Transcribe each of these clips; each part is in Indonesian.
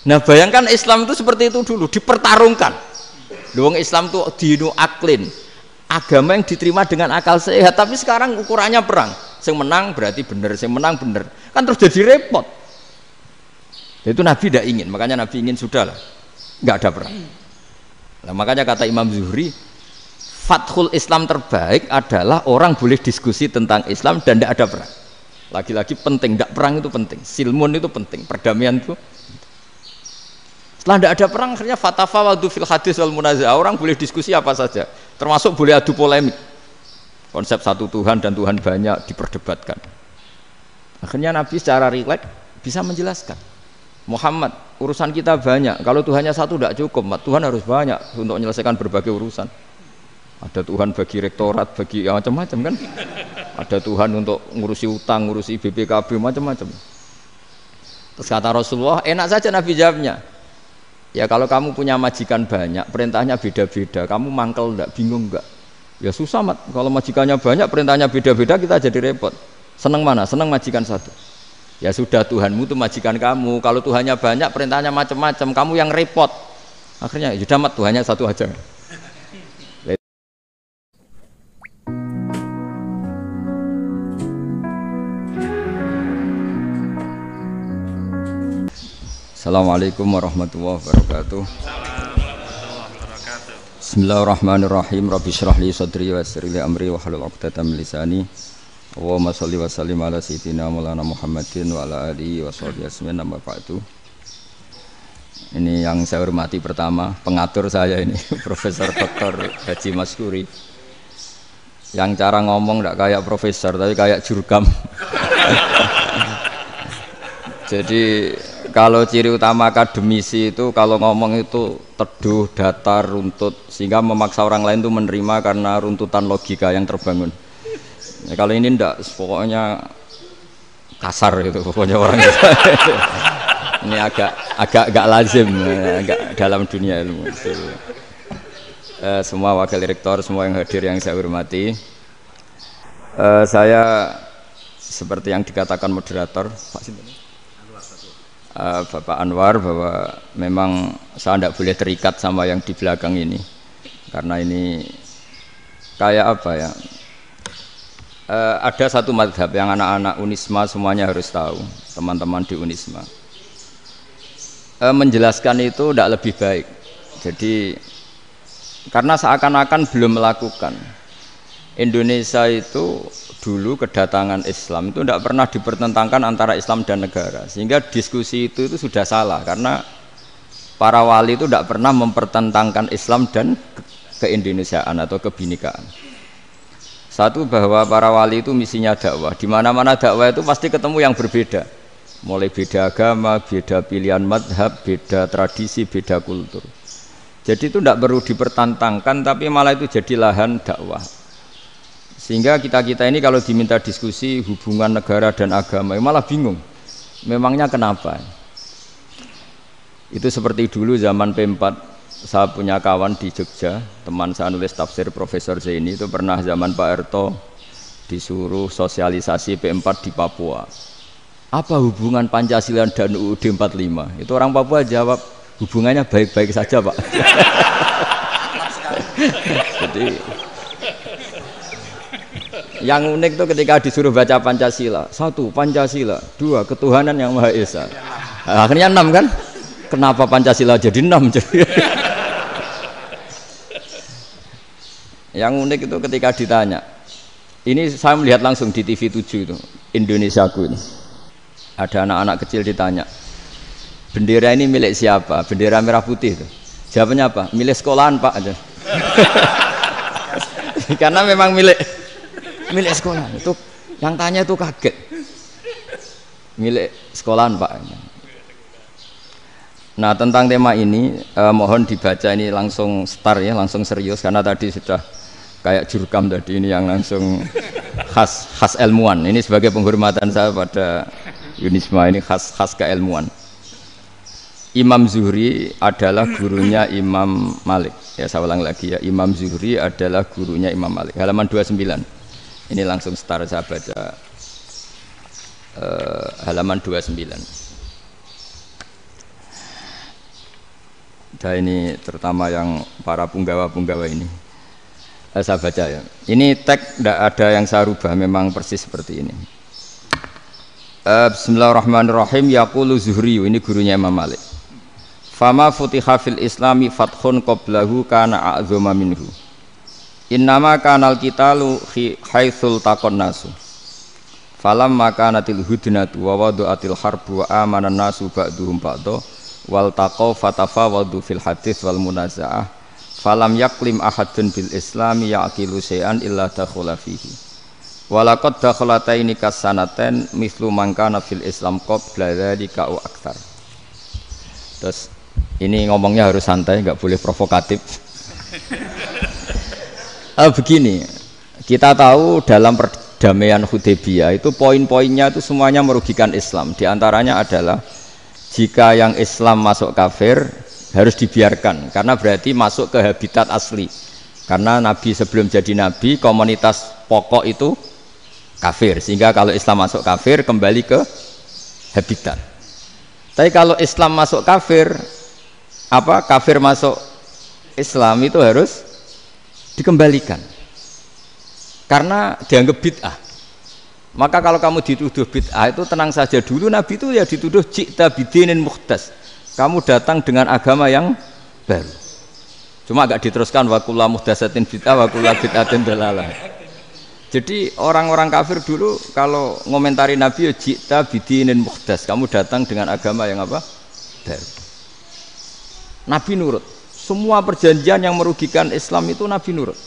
Nah bayangkan Islam itu seperti itu dulu, dipertarungkan. Wong Islam itu dinu aklin, agama yang diterima dengan akal sehat. Tapi sekarang ukurannya perang. Yang menang berarti benar, yang menang benar. Kan terus jadi repot. Itu Nabi tidak ingin, makanya Nabi ingin sudahlah, nggak ada perang. Nah, makanya kata Imam Zuhri, fathul Islam terbaik adalah orang boleh diskusi tentang Islam dan tidak ada perang. Lagi-lagi penting, tidak perang itu penting, silmun itu penting, perdamaian itu. Setelah tidak ada perang, akhirnya fatafawadu fil hadis wal munaza'ah, orang boleh diskusi apa saja, termasuk boleh adu polemik. Konsep satu Tuhan dan Tuhan banyak diperdebatkan. Akhirnya Nabi secara rileks bisa menjelaskan, Muhammad, urusan kita banyak. Kalau Tuhannya satu tidak cukup, Tuhan harus banyak untuk menyelesaikan berbagai urusan. Ada Tuhan bagi rektorat, bagi macam-macam kan. Ada Tuhan untuk ngurusi utang, ngurusi BPKB, macam-macam. Terus kata Rasulullah, enak saja Nabi jawabnya. Ya kalau kamu punya majikan banyak, perintahnya beda-beda, kamu mangkel enggak, bingung enggak? Ya susah mat. Kalau majikannya banyak, perintahnya beda-beda, kita jadi repot. Senang mana? Senang majikan satu. Ya sudah, Tuhanmu itu majikan kamu. Kalau Tuhannya banyak, perintahnya macam-macam, kamu yang repot. Akhirnya sudah mat, Tuhannya satu aja. Assalamualaikum warahmatullahi wabarakatuh. Bismillahirrahmanirrahim. Rabbi shrah li sadri wa yassir li amri wa hlul 'uqdatam min lisani. Allahumma sholli wa sallim ala sayyidina Maulana Muhammadin wa ala alihi wa sahbihi ajmain, amma ba'du. Ini yang saya hormati pertama, pengatur saya ini Profesor Dr. Haji Maskuri. Yang cara ngomong tidak kayak profesor tapi kayak jurkam. Jadi kalau ciri utama akademisi itu kalau ngomong itu teduh, datar, runtut, sehingga memaksa orang lain itu menerima karena runtutan logika yang terbangun. Ya, kalau ini ndak, pokoknya kasar gitu, pokoknya orang itu. Ini agak lazim, agak dalam dunia ilmu. Semua wakil rektor, semua yang hadir yang saya hormati, saya seperti yang dikatakan moderator Bapak Anwar, bahwa memang saya tidak boleh terikat sama yang di belakang ini, karena ini kayak apa ya? Ada satu madhab yang anak-anak Unisma semuanya harus tahu, teman-teman di Unisma. Menjelaskan itu tidak lebih baik. Jadi karena seakan-akan belum melakukan. Indonesia itu dulu kedatangan Islam itu tidak pernah dipertentangkan antara Islam dan negara, sehingga diskusi itu sudah salah karena para wali itu tidak pernah mempertentangkan Islam dan keindonesiaan atau kebinekaan. Satu, bahwa para wali itu misinya dakwah. Di mana-mana dakwah itu pasti ketemu yang berbeda. Mulai beda agama, beda pilihan madhab, beda tradisi, beda kultur. Jadi itu tidak perlu dipertentangkan, tapi malah itu jadi lahan dakwah. Sehingga kita-kita ini kalau diminta diskusi hubungan negara dan agama, malah bingung. Memangnya kenapa? Itu seperti dulu zaman P4. Saya punya kawan di Jogja, teman saya nulis tafsir Profesor Zaini, itu pernah zaman Pak Erto disuruh sosialisasi P4 di Papua. Apa hubungan Pancasila dan UUD 45? Itu orang Papua jawab, hubungannya baik-baik saja Pak. Jadi yang unik itu ketika disuruh baca Pancasila, 1 Pancasila, 2 ketuhanan yang Maha Esa. Nah, akhirnya 6 kan? Kenapa Pancasila jadi 6? Yang unik itu ketika ditanya, ini saya melihat langsung di TV 7 itu, Indonesiaku ini. Ada anak-anak kecil ditanya, bendera ini milik siapa? Bendera merah putih itu. Jawabannya apa? Milik sekolahan Pak aja. Karena memang milik sekolah. Itu yang tanya itu kaget. Milik sekolahan Pak. Nah, tentang tema ini mohon dibaca ini langsung start ya, langsung serius, karena tadi sudah kayak jurkam tadi, ini yang langsung khas ilmuwan. Ini sebagai penghormatan saya pada Unisma, ini khas keilmuan. Imam Zuhri adalah gurunya Imam Malik. Ya, saya ulang lagi ya, Imam Zuhri adalah gurunya Imam Malik. Halaman 29. Ini langsung start, saya baca halaman 29. Ada ini terutama yang para punggawa-punggawa ini. Saya baca ya. Ini teks tidak ada yang saya rubah, memang persis seperti ini. Bismillahirrahmanirrahim. Yaqulu Zuhri, ini gurunya Imam Malik. Fama futiha fil islami fathun qablahu kana a'zama minhu. Innama kanal qitalu haitsul taqon nasu. Falam makanatil hudnatu wa wadu'atil harbu wa amanan nasu ba'duhum ba'do wal taqaw fatafawadu fil hadits wal munaza'ah falam yaklim ahadun bil islami ya'qilu syai'an illa dakhula fihi walaqad dakhalataini kasanaten mithlu man kana fil islam qabla dzalika au aktsar. Terus ini ngomongnya harus santai, enggak boleh provokatif. Begini, kita tahu dalam perdamaian Hudaybiyah itu poin-poinnya itu semuanya merugikan Islam. Di antaranya adalah jika yang Islam masuk kafir harus dibiarkan karena berarti masuk ke habitat asli. Karena Nabi sebelum jadi Nabi komunitas pokok itu kafir, sehingga kalau Islam masuk kafir kembali ke habitat. Tapi kalau Islam masuk kafir, kafir masuk Islam itu harus dikembalikan karena dianggap bid'ah. Maka kalau kamu dituduh bid'ah itu tenang saja dulu. Nabi itu ya dituduh ji'ta bidinin muhdas, kamu datang dengan agama yang baru. Cuma agak diteruskan wa kullu muhdatsatin bid'ah wa kullu bid'atin dalalah. Jadi orang-orang kafir dulu kalau ngomentari Nabi ya ji'ta bidinin muhdas, kamu datang dengan agama yang baru. Nabi nurut. Semua perjanjian yang merugikan Islam itu Nabi nurut.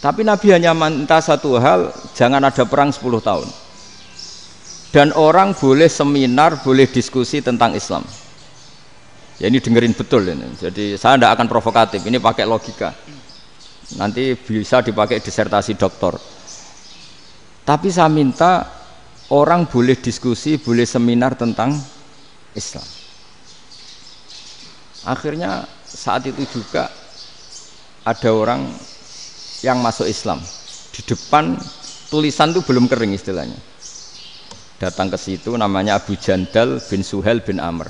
Tapi Nabi hanya minta satu hal, jangan ada perang 10 tahun. Dan orang boleh seminar, boleh diskusi tentang Islam. Ya ini dengerin betul ini. Jadi saya tidak akan provokatif, ini pakai logika. Nanti bisa dipakai disertasi doktor. Tapi saya minta orang boleh diskusi, boleh seminar tentang Islam. Akhirnya saat itu juga ada orang yang masuk Islam. Di depan tulisan itu belum kering istilahnya. Datang ke situ namanya Abu Jandal bin Suhail bin Amr.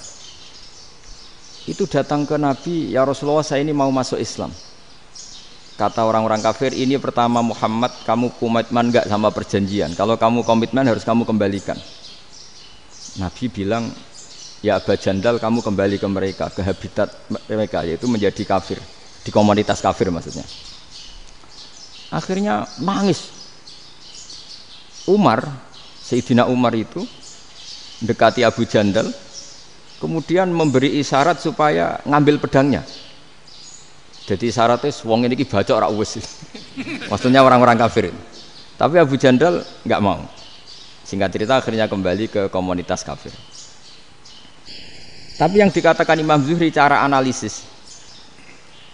Itu datang ke Nabi, ya Rasulullah saya ini mau masuk Islam. Kata orang-orang kafir, ini pertama Muhammad kamu komitmen enggak sama perjanjian. Kalau kamu komitmen harus kamu kembalikan. Nabi bilang, ya Abu Jandal kamu kembali ke mereka, ke habitat mereka, yaitu menjadi kafir, di komunitas kafir maksudnya. Akhirnya nangis. Umar, Sayyidina Umar itu mendekati Abu Jandal, kemudian memberi isyarat supaya ngambil pedangnya. Jadi isyaratnya wong ini baca ora wis. Maksudnya orang-orang kafir. Tapi Abu Jandal enggak mau. Singkat cerita akhirnya kembali ke komunitas kafir. Tapi yang dikatakan Imam Zuhri cara analisis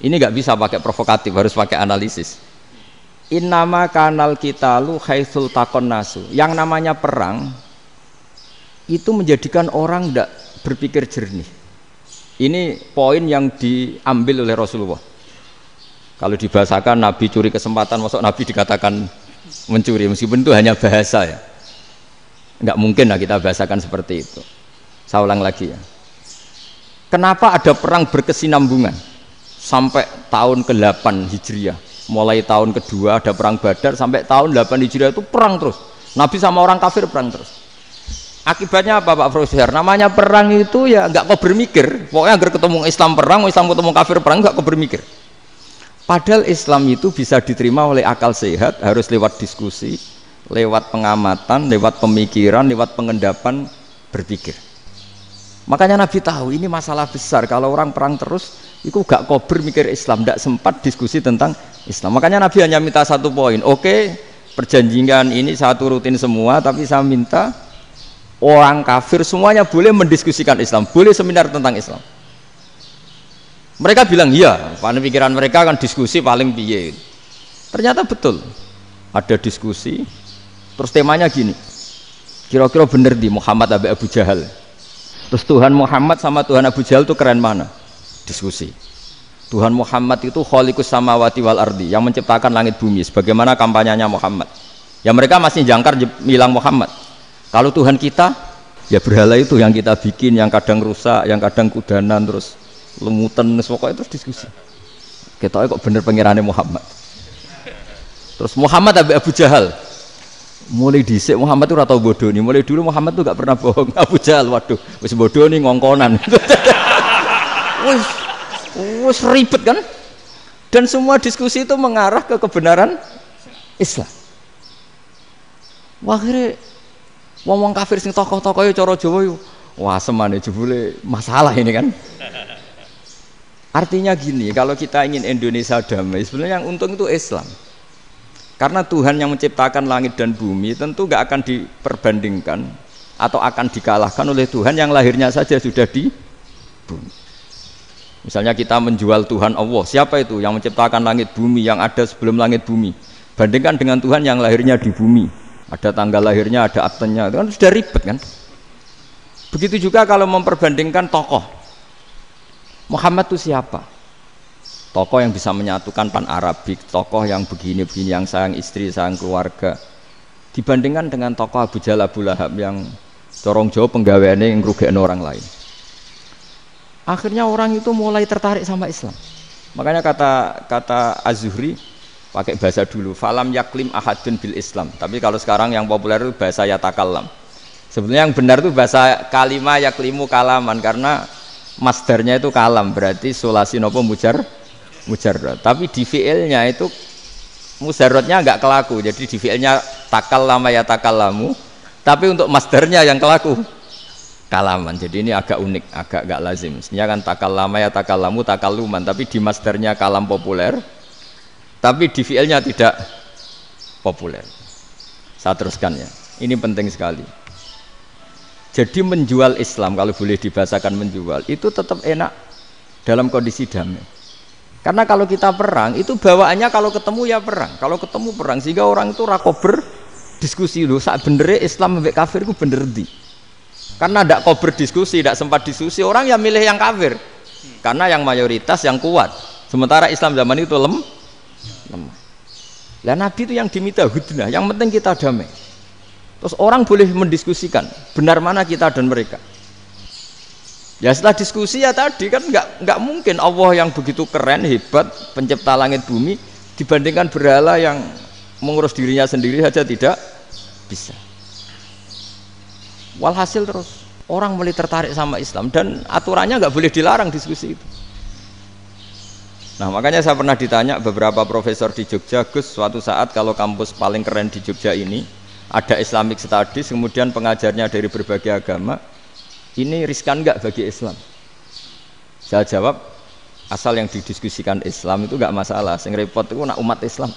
ini nggak bisa pakai provokatif, harus pakai analisis. Innama kanal qitalu haitsul taqon nasu. Yang namanya perang itu menjadikan orang tidak berpikir jernih. Ini poin yang diambil oleh Rasulullah. Kalau dibahasakan Nabi curi kesempatan, masuk Nabi dikatakan mencuri, meskipun itu hanya bahasa ya. Nggak mungkin lah kita bahasakan seperti itu. Saya ulang lagi ya. Kenapa ada perang berkesinambungan sampai tahun ke-8 Hijriah? Mulai tahun kedua ada perang Badar sampai tahun 8 Hijriah itu perang terus. Nabi sama orang kafir perang terus. Akibatnya apa Pak Profesor? Namanya perang itu ya nggak kau bermikir. Pokoknya agar ketemu Islam perang, Islam ketemu kafir perang nggak kau bermikir. Padahal Islam itu bisa diterima oleh akal sehat, harus lewat diskusi, lewat pengamatan, lewat pemikiran, lewat pengendapan berpikir. Makanya Nabi tahu ini masalah besar. Kalau orang perang terus, itu gak kober mikir Islam, tidak sempat diskusi tentang Islam. Makanya Nabi hanya minta satu poin. Oke, perjanjian ini saya turutin semua, tapi saya minta orang kafir semuanya boleh mendiskusikan Islam, boleh seminar tentang Islam. Mereka bilang iya, pada pikiran mereka kan diskusi paling piye. Ternyata betul, ada diskusi. Terus temanya gini, kira-kira bener di Muhammad Abu Jahal. Terus Tuhan Muhammad sama Tuhan Abu Jahal itu keren mana? Diskusi. Tuhan Muhammad itu khaliqus samawati wal ardi, yang menciptakan langit bumi. Sebagaimana kampanyenya Muhammad. Ya mereka masih jangkar bilang Muhammad. Kalau Tuhan kita, ya berhala itu yang kita bikin, yang kadang rusak, yang kadang kudanan terus lumutan pokoknya terus diskusi. Ketoke kok bener pengirane Muhammad. Terus Muhammad Abu Jahal. Mulai dhisik Muhammad itu ora tau bodoni. Mulai dulu Muhammad tuh gak pernah bohong. Abu Jahal waduh wis bodoni ngongkonan. Wis ribet kan? Dan semua diskusi itu mengarah ke kebenaran Islam. Wah, akhirnya wong kafir sing tokoh-tokohe cara Jawa yo wah semane jebule masalah ini kan. Artinya gini, kalau kita ingin Indonesia damai, sebenarnya yang untung itu Islam. Karena Tuhan yang menciptakan langit dan bumi tentu gak akan diperbandingkan atau akan dikalahkan oleh Tuhan yang lahirnya saja sudah di bumi. Misalnya kita menjual Tuhan Allah, siapa itu yang menciptakan langit bumi yang ada sebelum langit bumi? Bandingkan dengan Tuhan yang lahirnya di bumi, ada tanggal lahirnya, ada aktenya, itu kan sudah ribet kan? Begitu juga kalau memperbandingkan tokoh. Muhammad itu siapa? Tokoh yang bisa menyatukan pan Arabik, tokoh yang begini-begini, yang sayang istri, sayang keluarga. Dibandingkan dengan tokoh Abu Jahal, Abu Lahab yang corong jauh penggaweannya yang ngerugikan orang lain. Akhirnya orang itu mulai tertarik sama Islam. Makanya kata Az-Zuhri pakai bahasa dulu, falam yaklim ahadun bil Islam. Tapi kalau sekarang yang populer itu bahasa yatakallam. Sebenarnya yang benar itu bahasa kalimah yaklimu kalaman, karena masdarnya itu kalam, berarti sulasi nopo mujarrad. Tapi di fi'ilnya itu mujarradnya enggak kelaku. Jadi di fi'ilnya takallama ya takallamu, tapi untuk masdarnya yang kelaku kalaman. Jadi ini agak unik, agak enggak lazim. Mestinya kan takallama ya takallamu takalluman, tapi di masdarnya kalam populer, tapi di fi'ilnya tidak populer. Saya teruskan ya. Ini penting sekali. Jadi menjual Islam, kalau boleh dibahasakan menjual, itu tetap enak dalam kondisi damai. Karena kalau kita perang, itu bawaannya kalau ketemu ya perang. Kalau ketemu perang, sehingga orang itu rakober diskusi dulu. Saat benernya Islam sampai kafir itu bener di. Karena tidak kober diskusi, tidak sempat diskusi, orang yang milih yang kafir. Karena yang mayoritas yang kuat. Sementara Islam zaman itu lemah. Lah Nabi itu yang diminta hudnah, yang penting kita damai. Terus orang boleh mendiskusikan benar mana kita dan mereka. Ya setelah diskusi ya tadi kan nggak mungkin Allah yang begitu keren hebat pencipta langit bumi dibandingkan berhala yang mengurus dirinya sendiri saja tidak bisa. Walhasil terus orang mulai tertarik sama Islam dan aturannya nggak boleh dilarang diskusi itu. Nah makanya saya pernah ditanya beberapa profesor di Jogja, Gus suatu saat kalau kampus paling keren di Jogja ini ada Islamic Studies kemudian pengajarnya dari berbagai agama, ini riskan nggak bagi Islam? Saya jawab, asal yang didiskusikan Islam itu nggak masalah. Sing repot itu nak umat Islam.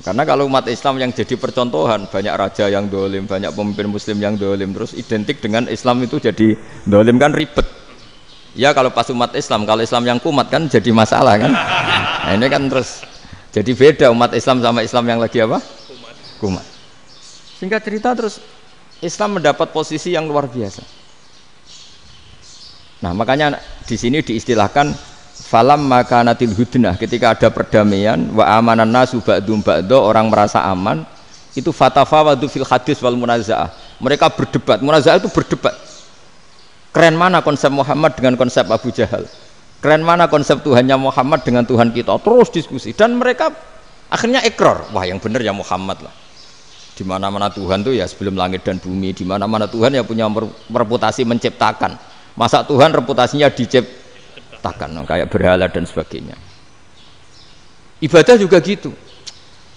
Karena kalau umat Islam yang jadi percontohan, banyak raja yang dolim, banyak pemimpin Muslim yang dolim, terus identik dengan Islam itu jadi dolim kan ribet. Ya kalau pas umat Islam, kalau Islam yang kumat kan jadi masalah kan. Nah ini kan terus jadi beda umat Islam sama Islam yang lagi apa? Kumat. Singkat cerita terus Islam mendapat posisi yang luar biasa. Nah makanya di sini diistilahkan falam makanatil hudnah, ketika ada perdamaian wa amanan nasu ba'dum ba'do, orang merasa aman, itu fatafawadu fil hadis wal munazaah. Mereka berdebat, munazaah itu berdebat. Keren mana konsep Muhammad dengan konsep Abu Jahal? Keren mana konsep Tuhannya Muhammad dengan Tuhan kita? Terus diskusi dan mereka akhirnya ikrar, wah yang benar ya Muhammad lah. Di mana-mana Tuhan tuh ya sebelum langit dan bumi, di mana-mana Tuhan ya punya reputasi menciptakan. Masa Tuhan reputasinya diciptakan, kayak berhala dan sebagainya. Ibadah juga gitu.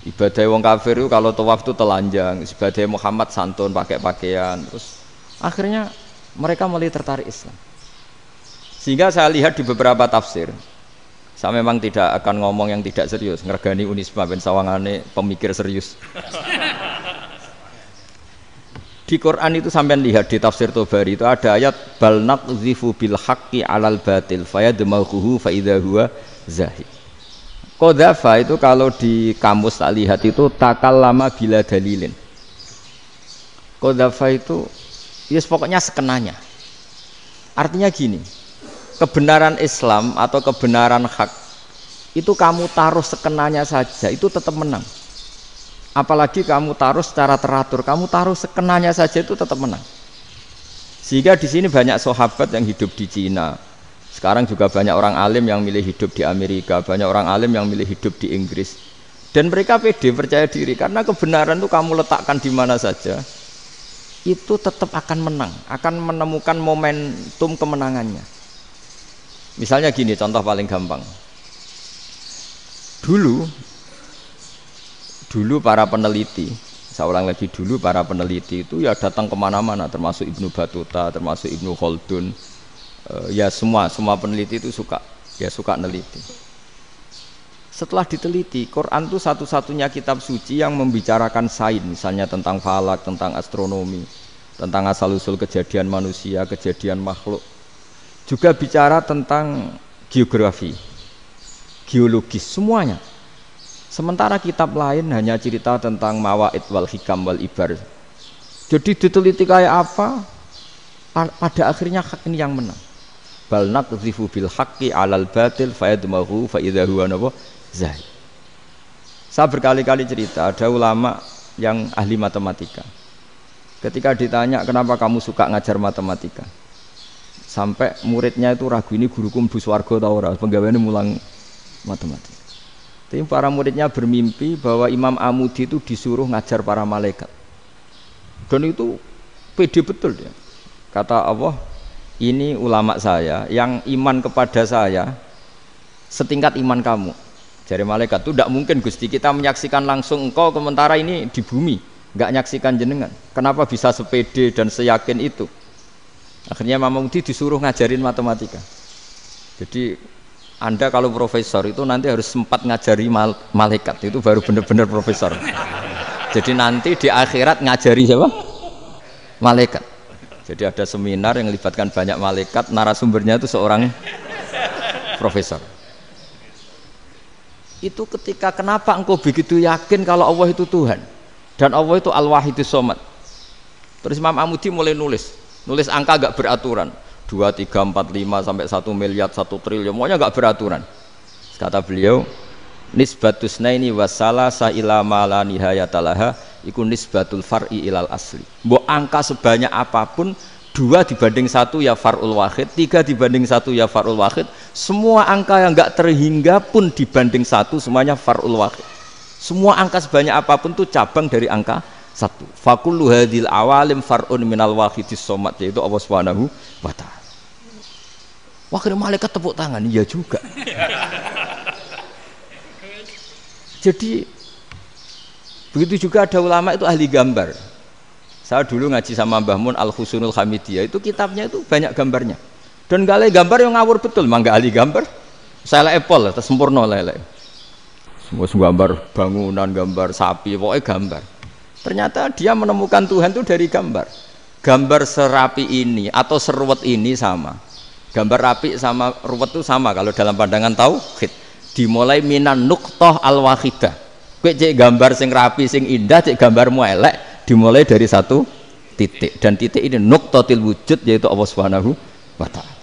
Ibadah wong kafir itu kalau tawaf itu telanjang, ibadah Muhammad santun pakai pakaian. Terus akhirnya mereka mulai tertarik Islam. Sehingga saya lihat di beberapa tafsir, saya memang tidak akan ngomong yang tidak serius, ngergani Unisba ben sawangane pemikir serius. Di Quran itu sampean lihat di tafsir Tobari itu ada ayat bal naqzifu bil haqqi 'alal batil fayadmaghuhu fa idza huwa zahid. Qadzafa itu kalau di kamus tak lihat itu takallama bila dalilin. Qadzafa itu ya pokoknya sekenanya. Artinya gini, kebenaran Islam atau kebenaran hak itu kamu taruh sekenanya saja itu tetap menang. Apalagi kamu taruh secara teratur, kamu taruh sekenanya saja itu tetap menang. Sehingga di sini banyak sahabat yang hidup di Cina, Sekarang juga banyak orang alim yang milih hidup di Amerika, banyak orang alim yang milih hidup di Inggris. Dan mereka pede, percaya diri, karena kebenaran itu kamu letakkan di mana saja, itu tetap akan menang, akan menemukan momentum kemenangannya. Misalnya gini, contoh paling gampang. Dulu para peneliti, saya ulang lagi, dulu para peneliti itu ya datang kemana-mana, termasuk Ibnu Battuta, termasuk Ibnu Khaldun, ya semua peneliti itu suka neliti. Setelah diteliti, Quran itu satu-satunya kitab suci yang membicarakan sains, misalnya tentang falak, tentang astronomi, tentang asal-usul kejadian manusia, kejadian makhluk. Juga bicara tentang geografi, geologis, semuanya. Sementara kitab lain hanya cerita tentang mawaid wal hikam wal ibar. Jadi diteliti kayak apa, pada akhirnya hak ini yang menang. Bal naqdhifu bil haqqi 'alal batil fayadmaghu fa idza huwa zahid. Saya berkali-kali cerita, ada ulama yang ahli matematika. Ketika ditanya kenapa kamu suka ngajar matematika, sampai muridnya itu ragu, ini guruku mlebu swarga ta ora, penggaweane mulang matematika. Tapi para muridnya bermimpi bahwa Imam Amudi itu disuruh ngajar para malaikat. Dan itu pede betul dia. Kata Allah, ini ulama saya yang iman kepada saya setingkat iman kamu. Dari malaikat itu tidak mungkin Gusti, kita menyaksikan langsung engkau, sementara ini di bumi nggak nyaksikan jenengan. Kenapa bisa sepede dan seyakin itu? Akhirnya Imam Amudi disuruh ngajarin matematika. Jadi Anda kalau profesor itu nanti harus sempat ngajari malaikat, itu baru benar-benar profesor. Jadi nanti di akhirat ngajari siapa? Malaikat. Jadi ada seminar yang melibatkan banyak malaikat, narasumbernya itu seorang profesor. Itu ketika kenapa engkau begitu yakin kalau Allah itu Tuhan dan Allah itu Al-Wahidus Shomad. Terus Imam Amudi mulai nulis angka gak beraturan, 2, 3, 4, 5 sampai 1 miliar, 1 triliun, semuanya gak beraturan. Kata beliau, nisbatus naini wasalasa ila ma la nihayatalaha iku nisbatul far'i ilal asli. Mbok angka sebanyak apapun, 2 dibanding 1 ya far'ul wahid, 3 dibanding 1 ya far'ul wahid, semua angka yang enggak terhingga pun dibanding 1 semuanya far'ul wahid. Semua angka sebanyak apapun itu cabang dari angka 1. Fakullu hadil awalim far'un minal wahidis somad, yaitu Allah Subhanahu wa ta'ala. Wakil malaikat tepuk tangan, iya juga. Jadi begitu juga ada ulama itu ahli gambar. Saya dulu ngaji sama Mbah Mun Al-Husunul Hamidiyah, itu kitabnya itu banyak gambarnya. Dan gale gambar yang ngawur betul, mangga ahli gambar. Saya lek Apple, terus sempurna lek. Semua gambar bangunan, gambar sapi, pokoknya gambar. Ternyata dia menemukan Tuhan itu dari gambar. Gambar serapi ini atau seruwet ini sama. Gambar rapi sama ruwet itu sama kalau dalam pandangan tauhid. Dimulai minan nuqtah al-wahidah. Kowe cek gambar sing rapi, sing indah, cek gambarmu elek. Dimulai dari 1 titik, dan titik ini nuqtatil wujud, yaitu Allah Subhanahu wa ta'ala.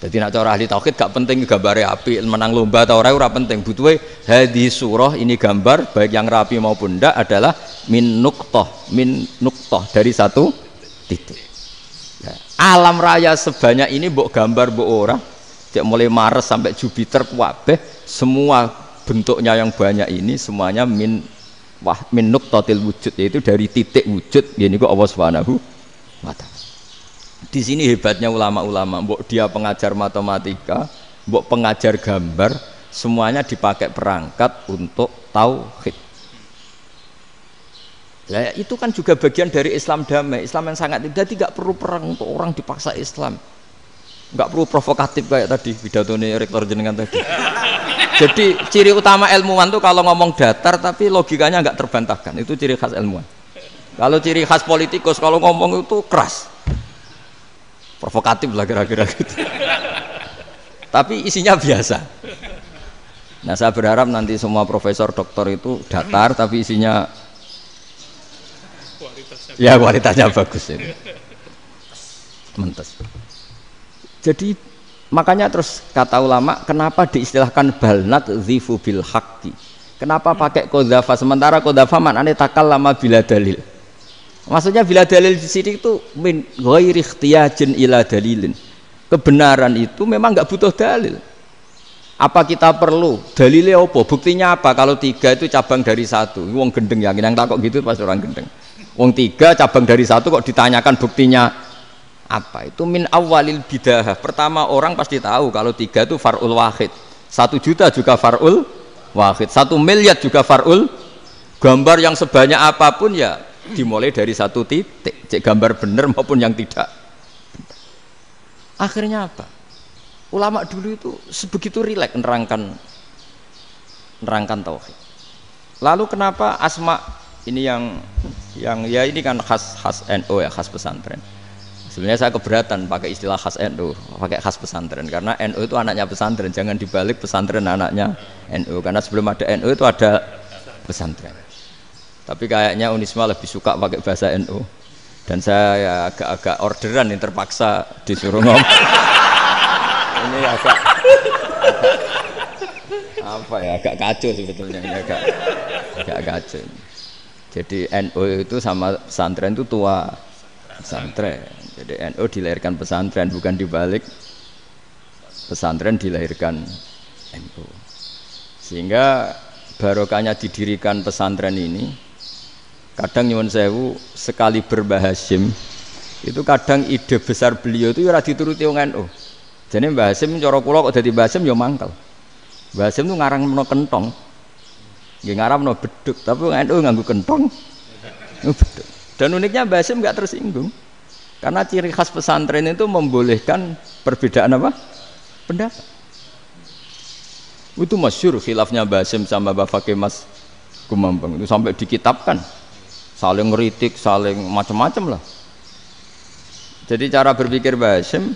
Jadi nak cara ahli tauhid gak penting gambare api, menang lomba atau ora penting. Butuhe hadis surah ini gambar baik yang rapi maupun ndak adalah min nuqtah dari 1 titik. Ya, alam raya sebanyak ini mbok gambar mbok ora, cek mulai Mars sampai Jupiter kabeh semua bentuknya yang banyak ini semuanya min nuqtatil wujud, yaitu dari titik wujud, yaitu Allah Subhanahu wa ta'ala. Di sini hebatnya ulama-ulama, mbok dia pengajar matematika, mbok pengajar gambar, semuanya dipakai perangkat untuk tauhid. Ya, itu kan juga bagian dari Islam damai, Islam yang sangat tidak perlu perang untuk orang dipaksa Islam. Enggak perlu provokatif kayak tadi pidatone rektor jenengan tadi. Jadi ciri utama ilmuwan tuh kalau ngomong datar tapi logikanya enggak terbantahkan, itu ciri khas ilmuwan. Kalau ciri khas politikus kalau ngomong itu keras, provokatif lah kira-kira gitu. Tapi isinya biasa. Nah saya berharap nanti semua profesor doktor itu datar tapi isinya kualitasnya bagus ini. Mentes. Jadi makanya terus kata ulama, kenapa diistilahkan balnat zifu bil haqqi? Kenapa pakai qadzafa sementara qadzafa maknanya takallama bila dalil? Maksudnya bila dalil di sini itu min ghairi ikhtiyajin ila dalilin. kebenaran itu memang nggak butuh dalil. Apa kita perlu dalilnya apa? Buktinya apa? Kalau 3 itu cabang dari 1, wong gendeng yakin yang takut gitu pas orang gendeng. Wong 3 cabang dari 1 kok ditanyakan buktinya apa? Itu min awalil bidah. Pertama orang pasti tahu kalau 3 itu far'ul wahid. 1 juta juga far'ul wahid. 1 miliar juga far'ul. Gambar yang sebanyak apapun ya dimulai dari 1 titik. Cek gambar bener maupun yang tidak. Akhirnya apa? Ulama dulu itu sebegitu rileks nerangkan tauhid. Lalu kenapa asma ini yang ya ini kan khas NU ya, khas pesantren. Sebenarnya saya keberatan pakai istilah khas NU, pakai khas pesantren karena NU itu anaknya pesantren, jangan dibalik pesantren anaknya NU karena sebelum ada NU itu ada pesantren. Tapi kayaknya Unisma lebih suka pakai bahasa NU dan saya ya agak orderan yang terpaksa disuruh ngomong. Ini agak apa ya, agak kacau sebetulnya, agak kacau. Jadi NU itu sama pesantren itu tua pesantren. Jadi NU dilahirkan pesantren, bukan dibalik pesantren dilahirkan NU. Sehingga barokahnya didirikan pesantren ini, kadang nyuwun sewu sekali Mbah Hasyim itu kadang ide besar beliau itu ora dituruti wong NU. Jadi Mbah Hasyim cara kula kok dadi Mbah Hasyim ya mangkel. Mbah Hasyim itu ngarangno kentong. Nggih ngaramno beduk, tapi NU nganggo kentong. Beduk. Dan uniknya Mbah Hasyim enggak tersinggung. Karena ciri khas pesantren itu membolehkan perbedaan apa? Pendapat. Itu masyhur khilafnya Mbah Hasyim sama Mbah Fakih Mas Kumambang itu sampai dikitabkan. Saling ngeritik, saling macam-macam lah. Jadi cara berpikir Mbah Hasyim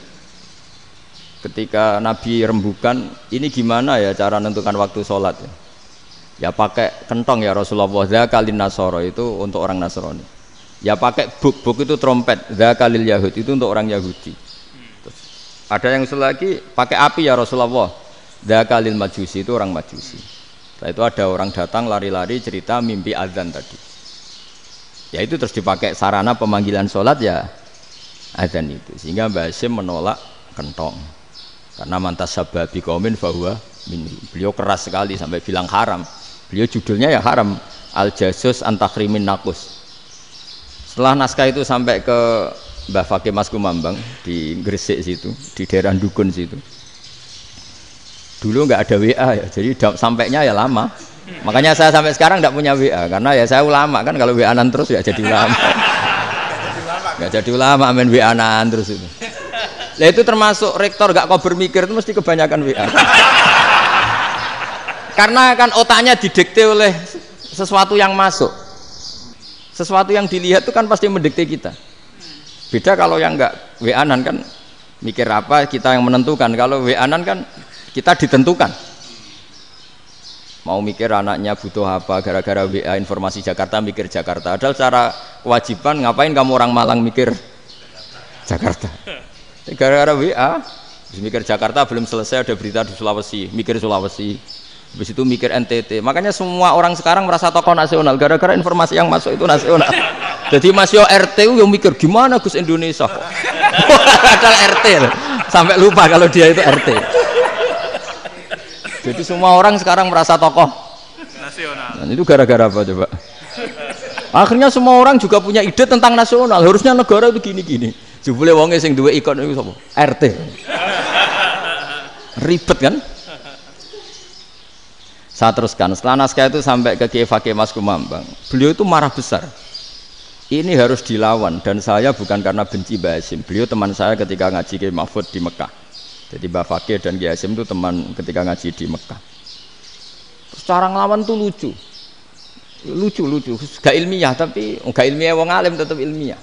ketika Nabi rembukan, ini gimana ya cara menentukan waktu sholat ya? Ya pakai kentong ya Rasulullah, dzakalin nasara itu untuk orang Nasrani. Ya pakai buk itu trompet, dzakalil yahud itu untuk orang Yahudi. Terus, ada yang usul lagi pakai api ya Rasulullah, dzakalil majusi itu orang Majusi. Setelah itu ada orang datang lari-lari cerita mimpi azan tadi. Ya itu terus dipakai sarana pemanggilan sholat ya azan itu. Sehingga Mbah Hasyim menolak kentong. Karena mantas sababi kaumin fahuwa minhu. Beliau keras sekali sampai bilang haram. Beliau judulnya ya haram, al jasus antakhrimin nakus. Setelah naskah itu sampai ke Mbah Fakih Mas Kumambang di Gresik situ, di daerah Dukun situ. Dulu nggak ada WA ya, jadi sampainya ya lama. Makanya saya sampai sekarang nggak punya WA karena ya saya ulama kan, kalau WA-an terus ya jadi ulama. Nggak jadi ulama main WA-an terus itu. Nah itu termasuk rektor gak kau bermikir itu mesti kebanyakan WA. Karena kan otaknya didikte oleh sesuatu yang masuk, sesuatu yang dilihat itu kan pasti mendikte kita. Beda kalau yang enggak WA-an kan mikir apa kita yang menentukan. Kalau WA-an kan kita ditentukan. Mau mikir anaknya butuh apa gara-gara WA informasi Jakarta mikir Jakarta. Padahal secara kewajiban ngapain kamu orang Malang mikir Jakarta? Gara-gara WA, mikir Jakarta belum selesai ada berita di Sulawesi, mikir Sulawesi, habis itu mikir NTT. Makanya semua orang sekarang merasa tokoh nasional gara-gara informasi yang masuk itu nasional. Jadi Mas Yo RT yang mikir gimana Gus Indonesia kok. Ada RT sampai lupa kalau dia itu RT. Jadi semua orang sekarang merasa tokoh nasional. Dan itu gara-gara apa coba? Akhirnya semua orang juga punya ide tentang nasional. Harusnya negara itu gini-gini. Jebule wonge sing duwe ikon iku sapa? RT. Ribet kan? Saya teruskan. Setelah naskah itu sampai ke Kiai Fakih Mas Kumambang. Beliau itu marah besar. Ini harus dilawan dan saya bukan karena benci Mbah Hasyim. Beliau teman saya ketika ngaji Kiai Mahfud di Mekah. Jadi Mbah Fakih dan Kiai Hasyim itu teman ketika ngaji di Mekah. Terus cara ngelawan tuh lucu. Lucu. Gak ilmiah tapi gak ilmiah wong alim tetap ilmiah.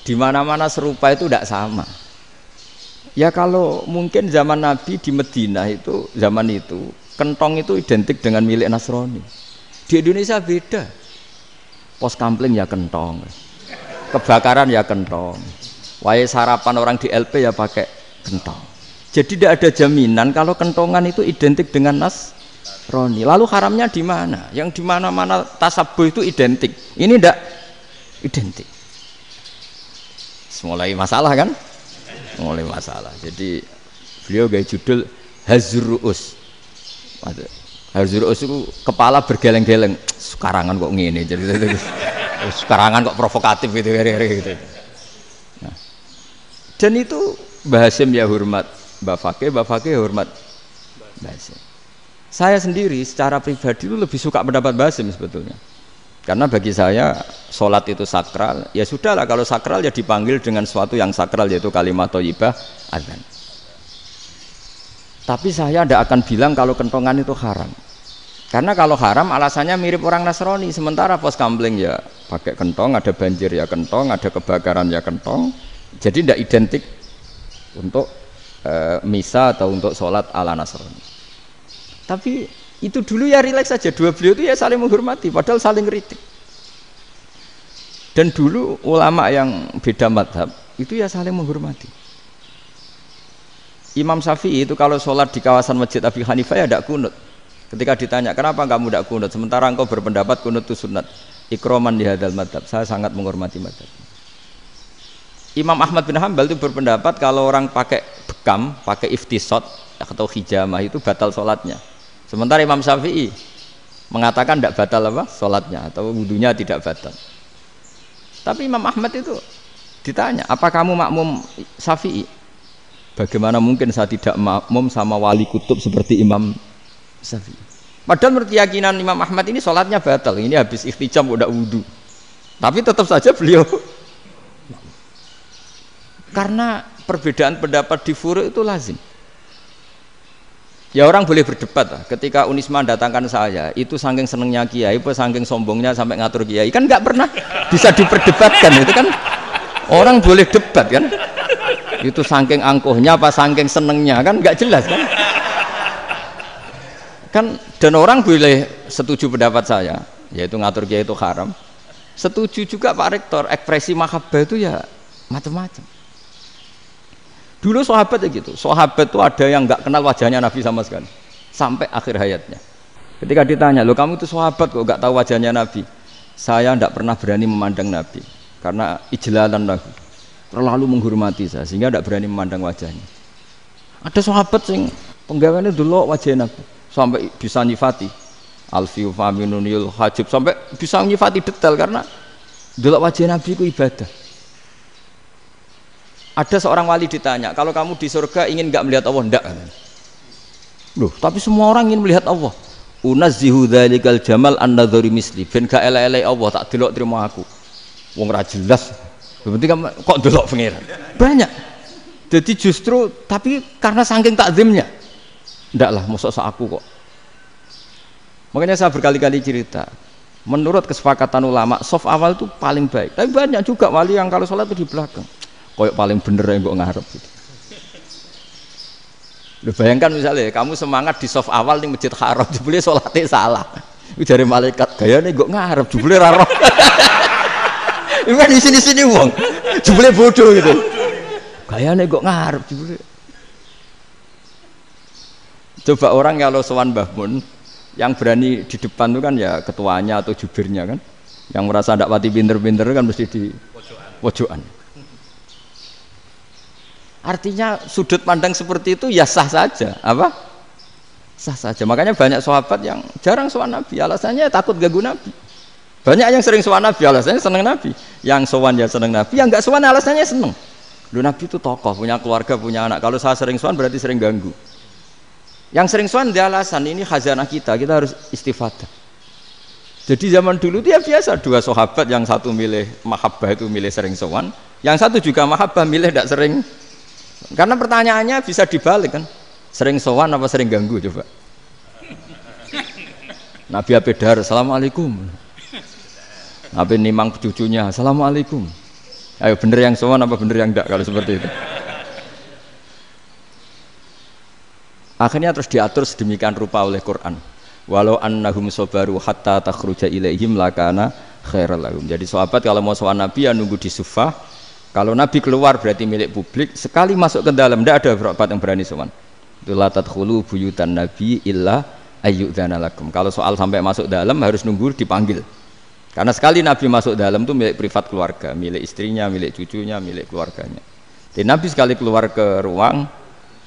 Di mana-mana serupa itu tidak sama. Ya kalau mungkin zaman Nabi di Madinah itu zaman itu kentong itu identik dengan milik Nasrani. Di Indonesia beda. Pos kampling ya kentong, kebakaran ya kentong, wae sarapan orang di LP ya pakai kentong. Jadi tidak ada jaminan kalau kentongan itu identik dengan Nasrani. Lalu haramnya di mana? Yang di mana-mana tasabuh itu identik. Ini tidak identik. Mulai masalah kan? mulai masalah. Jadi beliau gawe judul Hazruus. Hazruus itu kepala bergeleng-geleng. Sekarangan kok ngene jadi sekarangan kok provokatif gitu gitu. Nah. Dan itu Mbah Hasyim ya hormat Mbah Fakih hormat Mbah Hasyim. Saya sendiri secara pribadi itu lebih suka pendapat Mbah Hasyim sebetulnya. Karena bagi saya sholat itu sakral, ya sudahlah kalau sakral ya dipanggil dengan sesuatu yang sakral yaitu kalimat thayyibah adzan. Tapi saya tidak akan bilang kalau kentongan itu haram. Karena kalau haram alasannya mirip orang Nasrani, sementara pos kamling ya pakai kentong, ada banjir ya kentong, ada kebakaran ya kentong. Jadi tidak identik untuk misa atau untuk sholat ala Nasrani. Tapi itu dulu ya rileks saja, dua beliau itu ya saling menghormati padahal saling kritik. Dan dulu ulama yang beda madhab itu ya saling menghormati. Imam Syafi'i itu kalau sholat di kawasan Masjid Abi Hanifah ya tidak kunut. Ketika ditanya kenapa kamu tidak kunut sementara engkau berpendapat kunut itu sunat, ikroman di hadal madhab, saya sangat menghormati madhab. Imam Ahmad bin Hanbal itu berpendapat kalau orang pakai bekam, pakai iftisot atau hijamah itu batal sholatnya. Sementara Imam Syafi'i mengatakan tidak batal apa sholatnya atau wudunya tidak batal. Tapi Imam Ahmad itu ditanya, apa kamu makmum Syafi'i? Bagaimana mungkin saya tidak makmum sama wali kutub seperti Imam Syafi'i? Padahal menurut keyakinan Imam Ahmad ini sholatnya batal. Ini habis ikhtijam udah wudu. Tapi tetap saja beliau karena perbedaan pendapat di furu' itu lazim. Ya orang boleh berdebat lah. Ketika Unisma datangkan saya, itu saking senengnya kiai, apa saking sombongnya sampai ngatur kiai, kan nggak pernah bisa diperdebatkan. Itu kan orang boleh debat kan? Itu saking angkuhnya apa saking senengnya kan nggak jelas kan? Kan dan orang boleh setuju pendapat saya, yaitu ngatur kiai itu haram. Setuju juga Pak Rektor, ekspresi mahabbah itu ya macam-macam. Dulu sahabat ya gitu, sahabat itu ada yang nggak kenal wajahnya Nabi sama sekali sampai akhir hayatnya. Ketika ditanya, lo kamu itu sahabat kok nggak tahu wajahnya Nabi? Saya tidak pernah berani memandang Nabi karena ijlalan lahu, terlalu menghormati saya sehingga tidak berani memandang wajahnya. Ada sahabat yang penggawaannya dulu wajah Nabi sampai bisa nyifati alfiu faminunil hajib, sampai bisa nyifati detail karena dulu wajah Nabi itu ibadah. Ada seorang wali ditanya, kalau kamu di surga ingin nggak melihat Allah? Enggak. Loh, tapi semua orang ingin melihat Allah. Unazzihu dzalikal jamal an-nadhari misli. Ben gak elek-elek Allah tak delok terima aku. Wong ra jelas. Penting kok delok pangeran. Banyak. Jadi justru tapi karena saking takzimnya. Enggak lah, mosok sak aku kok. Makanya saya berkali-kali cerita. Menurut kesepakatan ulama, soft awal itu paling baik. Tapi banyak juga wali yang kalau sholat itu di belakang. Koyok paling bener yang kok ngarep gitu. Lu bayangkan misalnya kamu semangat di soft awal di Masjid Haram, jebule sholatnya salah. Itu dari malaikat gayane kok ngarep, jebule ra roh. Iku kan di sini-sini wong. Jebule bodoh gitu. Gayane kok ngarep jebule. Coba orang kalau sowan Mbah Mun yang berani di depan itu kan ya ketuanya atau jubirnya kan. Yang merasa ndak pati pinter-pinter kan mesti di pojokan. Artinya sudut pandang seperti itu ya sah saja, apa? Sah saja. Makanya banyak sahabat yang jarang sowan Nabi, alasannya takut ganggu Nabi. Banyak yang sering sowan Nabi, alasannya seneng Nabi. Yang sowan ya seneng Nabi, yang enggak sowan alasannya seneng. Lu Nabi itu tokoh, punya keluarga, punya anak. Kalau saya sering sowan berarti sering ganggu. Yang sering sowan dia alasan ini khazanah kita harus istifadah. Jadi zaman dulu dia biasa dua sahabat, yang satu milih mahabbah itu milih sering sowan, yang satu juga mahabbah milih tidak sering. Karena pertanyaannya bisa dibalik kan, sering sowan apa sering ganggu coba. Nabi Abedar, assalamualaikum. Nabi nimang cucunya, assalamualaikum. Ayo bener yang sowan apa bener yang enggak kalau seperti itu. Akhirnya terus diatur sedemikian rupa oleh Quran. Walau annahum sabaru hatta takhruja ilaihim lakana khairal lahum. Jadi sahabat kalau mau sowan Nabi ya nunggu di sufah. Kalau Nabi keluar berarti milik publik. Sekali masuk ke dalam tidak ada sahabat yang berani sowan. Itu la tadkhulu buyutan Nabi illa ayyudzana lakum. Kalau soal sampai masuk dalam harus nunggu dipanggil. Karena sekali Nabi masuk dalam itu milik privat keluarga, milik istrinya, milik cucunya, milik keluarganya. Jadi Nabi sekali keluar ke ruang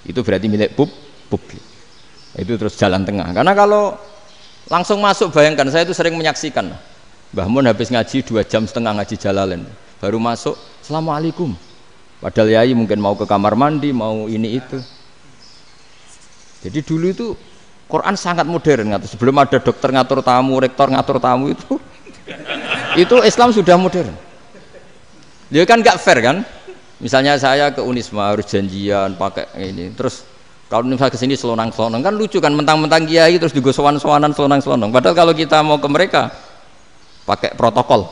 itu berarti milik publik. Itu terus jalan tengah. Karena kalau langsung masuk, bayangkan saya itu sering menyaksikan. Mbah Mun habis ngaji 2,5 jam ngaji Jalalain, baru masuk, Assalamualaikum. Padahal yai mungkin mau ke kamar mandi, mau ini itu. Jadi dulu itu Quran sangat modern. Sebelum ada dokter ngatur tamu, rektor ngatur tamu itu Islam sudah modern. Dia kan gak fair kan? Misalnya saya ke Unisma harus janjian pakai ini, terus kalau misalnya ke sini selonang-selonang kan lucu kan, mentang-mentang kiai terus juga sowan-sowanan selonang-selonang. Padahal kalau kita mau ke mereka pakai protokol.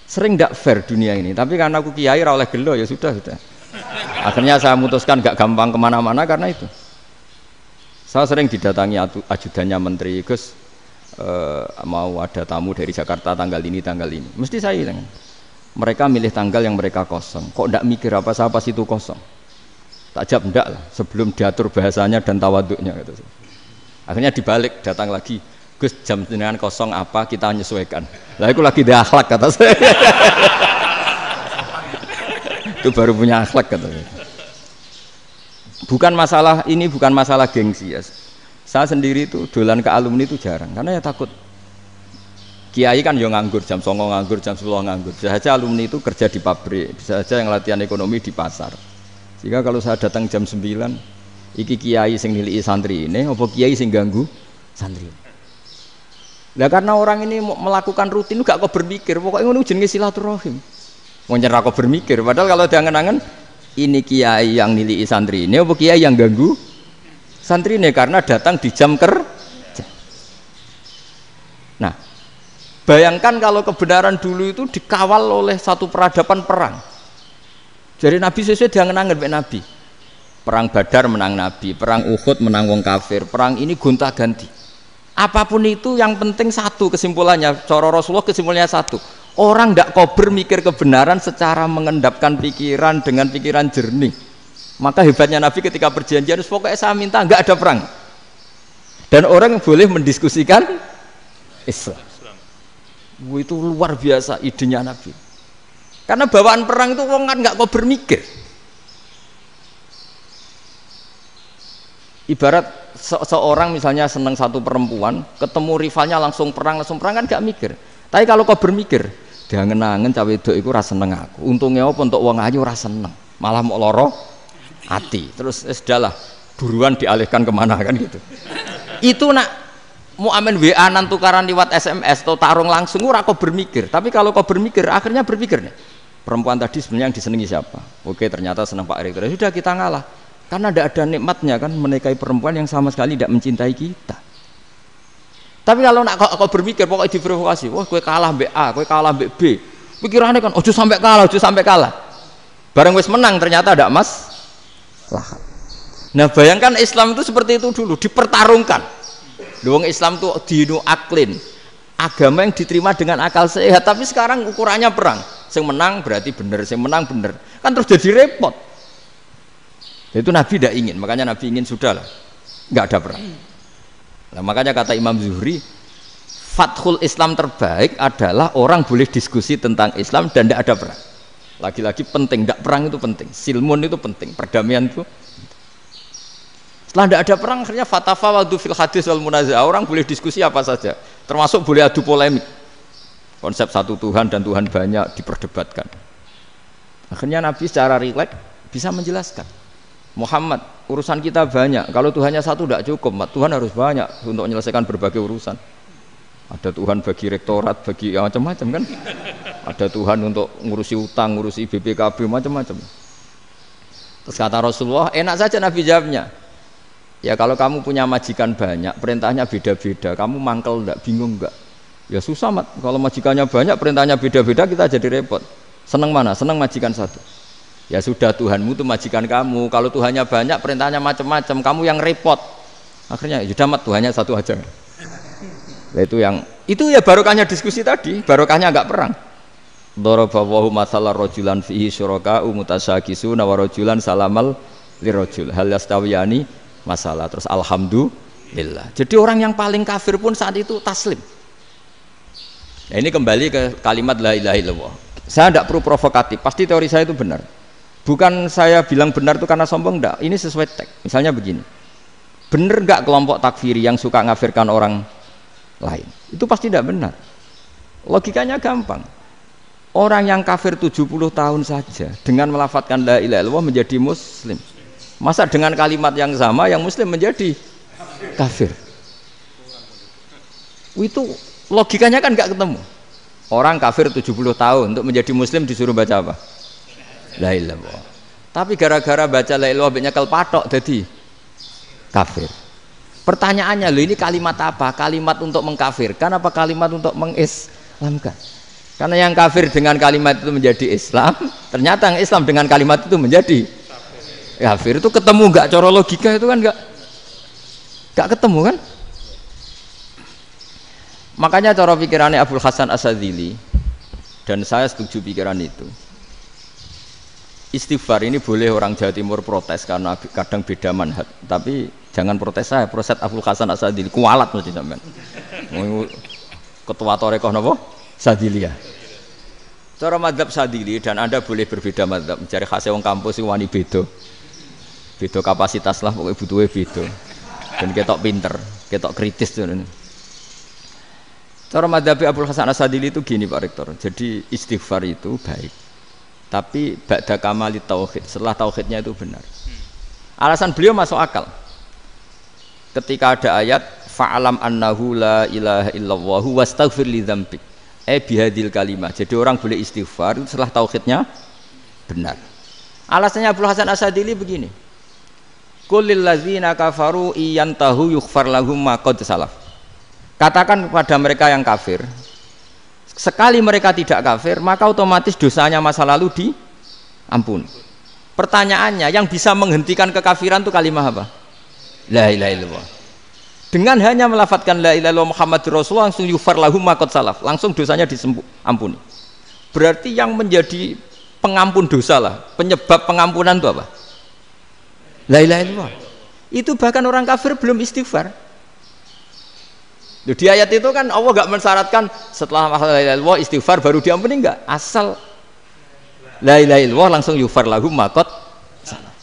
Sering tidak fair dunia ini. Tapi karena aku kiai ra oleh gelo ya sudah. Akhirnya saya memutuskan gak gampang kemana-mana karena itu. Saya sering didatangi ajudannya menteri, Gus mau ada tamu dari Jakarta tanggal ini. Mesti saya bilang, mereka milih tanggal yang mereka kosong. Kok tidak mikir apa itu kosong? Tak jawab enggak lah, sebelum diatur bahasanya dan tawaduknya gitu. Akhirnya dibalik, datang lagi, Gus jam jenengan kosong apa, kita menyesuaikan. Lah itu lagi dia akhlak kata saya. Itu baru punya akhlak kata saya. Bukan masalah ini, bukan masalah gengsi ya. Saya sendiri itu dolan ke alumni itu jarang, karena ya takut. Kiai kan yo nganggur, jam 9 nganggur, jam 10 nganggur. Bisa saja alumni itu kerja di pabrik, bisa saja yang latihan ekonomi di pasar. Sehingga kalau saya datang jam 9, iki kiai sing nilai santri ini, apa kiai sing ganggu santri. Nah karena orang ini melakukan rutin, gak kok berpikir, pokoknya ngono jenenge silaturahim. Mau nyerah kok berpikir, padahal kalau diangen-angen ini kiai yang nilai santri ini, apa kiai yang ganggu santri ini karena datang di jam kerja. Nah, bayangkan kalau kebenaran dulu itu dikawal oleh satu peradaban perang. Jadi Nabi sesuai diangen-angen Pak Nabi. Perang Badar menang Nabi, perang Uhud menang wong kafir, perang ini gonta-ganti. Apapun itu yang penting satu kesimpulannya, cara Rasulullah kesimpulannya satu. Orang tidak kober mikir kebenaran secara mengendapkan pikiran dengan pikiran jernih. Maka hebatnya Nabi ketika perjanjian, pokoknya saya minta nggak ada perang. Dan orang boleh mendiskusikan Islam. Itu luar biasa idenya Nabi. Karena bawaan perang itu orang kan nggak kok bermikir. Ibarat seorang misalnya senang satu perempuan, ketemu rivalnya langsung perang kan nggak mikir. Tapi kalau kau bermikir, dia ngenangen cawe wedok iku ora seneng aku. Untungnya apa untuk wong ayu ora seneng, malah mau loro hati. Terus sudahlah, buruan dialihkan kemana kan gitu. Itu nak mau amen WA nan tukaran lewat SMS atau tarung langsung ora kau bermikir. Tapi kalau kau bermikir, akhirnya berpikir nih. Perempuan tadi sebenarnya yang disenangi siapa? Oke, ternyata senang Pak Rektor. Sudah kita ngalah. Karena tidak ada nikmatnya kan menikahi perempuan yang sama sekali tidak mencintai kita. Tapi kalau nak kau berpikir pokoknya diprovokasi, wah kue kalah mbek A, kue kalah mbek B. Pikirannya kan ojo sampai kalah. Bareng wis menang ternyata ada mas. Nah bayangkan Islam itu seperti itu dulu, dipertarungkan. Wong Islam itu dinu aklin, agama yang diterima dengan akal sehat. Tapi sekarang ukurannya perang. Yang menang berarti benar, yang menang benar. Kan terus jadi repot. Itu Nabi tidak ingin, makanya Nabi ingin sudahlah, nggak ada perang. Nah, makanya kata Imam Zuhri, fathul Islam terbaik adalah orang boleh diskusi tentang Islam dan tidak ada perang. Lagi-lagi penting, tidak perang itu penting, silmun itu penting, perdamaian itu. Setelah tidak ada perang, akhirnya fatafawadu fil hadis wal munazah, orang boleh diskusi apa saja, termasuk boleh adu polemik. Konsep satu Tuhan dan Tuhan banyak diperdebatkan. Akhirnya Nabi secara rileks bisa menjelaskan, Muhammad, urusan kita banyak. Kalau Tuhannya satu tidak cukup, Tuhan harus banyak untuk menyelesaikan berbagai urusan. Ada Tuhan bagi rektorat, bagi macam-macam kan. Ada Tuhan untuk ngurusi utang, ngurusi BPKB, macam-macam. Terus kata Rasulullah, enak saja Nabi jawabnya. Ya kalau kamu punya majikan banyak, perintahnya beda-beda, kamu mangkel enggak, bingung enggak? Ya susah mat, kalau majikannya banyak, perintahnya beda-beda, kita jadi repot. Senang mana? Senang majikan satu. Ya sudah, Tuhanmu itu majikan kamu. Kalau Tuhannya banyak, perintahnya macam-macam, kamu yang repot. Akhirnya ya sudah mat, Tuhannya satu aja. Nah, itu ya barokahnya diskusi tadi, barokahnya enggak perang. Daraballahu mathalan rajulan fihi syuraka'u mutasyakisuna wa rajulan salamal lirajul hal yastawiyani masalah. Terus alhamdulillah. Jadi orang yang paling kafir pun saat itu taslim. Nah, ini kembali ke kalimat la ilaha illallah. Saya tidak perlu provokatif, pasti teori saya itu benar. Bukan saya bilang benar itu karena sombong, enggak. Ini sesuai teks. Misalnya begini. Benar enggak kelompok takfiri yang suka ngafirkan orang lain? Itu pasti tidak benar. Logikanya gampang. Orang yang kafir 70 tahun saja dengan melafadzkan la ilaha illallah menjadi muslim. Masa dengan kalimat yang sama yang muslim menjadi kafir? Itu logikanya kan enggak ketemu. Orang kafir 70 tahun untuk menjadi muslim disuruh baca apa? La ilaha illallah. Tapi gara-gara baca la ilaha illallah nyekel patok jadi kafir. Pertanyaannya, loh ini kalimat apa? Kalimat untuk mengkafirkan apa kalimat untuk mengislamkan? Karena yang kafir dengan kalimat itu menjadi Islam, ternyata yang Islam dengan kalimat itu menjadi kafir. Itu ketemu nggak? Cara logika itu kan nggak ketemu kan? Makanya cara pikirannya Abul Hasan Asyadzili, dan saya setuju pikiran itu. Istighfar ini boleh orang Jawa Timur protes karena kadang beda manhaj, tapi jangan protes saya, protes Abul Hasan Asyadzili, kualat mesti sampean. Ketua Torekoh napa? Sadziliyah. Cara madzhab Sadzili, dan Anda boleh berbeda madzhab, mencari khasnya wong kampus sing wani beda. Beda kapasitas lah, pokoknya butuhnya beda. Dan ketok pinter, ketok kritis tuh. Cara madzhab Abul Hasan Asyadzili itu gini Pak Rektor. Jadi istighfar itu baik. Tapi ba'da kamali tauhid, setelah tauhidnya itu benar. Alasan beliau masuk akal. Ketika ada ayat fa'alam annahu la ilaha illallah wastaghfir li dzambik. Bihadil kalimah. Jadi orang boleh istighfar itu setelah tauhidnya benar. Alasannya Abul Hasan Asyadzili begini. Qul lil ladzina kafaru iyantahu yughfar lahum ma qad salaf. Katakan kepada mereka yang kafir, sekali mereka tidak kafir, maka otomatis dosanya masa lalu diampuni. Pertanyaannya, yang bisa menghentikan kekafiran itu kalimat apa? La ilaha illallah. Dengan hanya melafadzkan la ilaha illallah Muhammadur Rasulullah langsung yughfar lahum ma qad salaf, langsung dosanya diampuni. Berarti yang menjadi pengampun dosa lah, penyebab pengampunan itu apa? La ilaha illallah. Itu bahkan orang kafir belum istighfar. Di ayat itu kan Allah enggak mensyaratkan setelah la ilaha illallah istighfar baru diampuni, enggak. Asal la ilaha illallah langsung yughfar lahum ma qad salaf.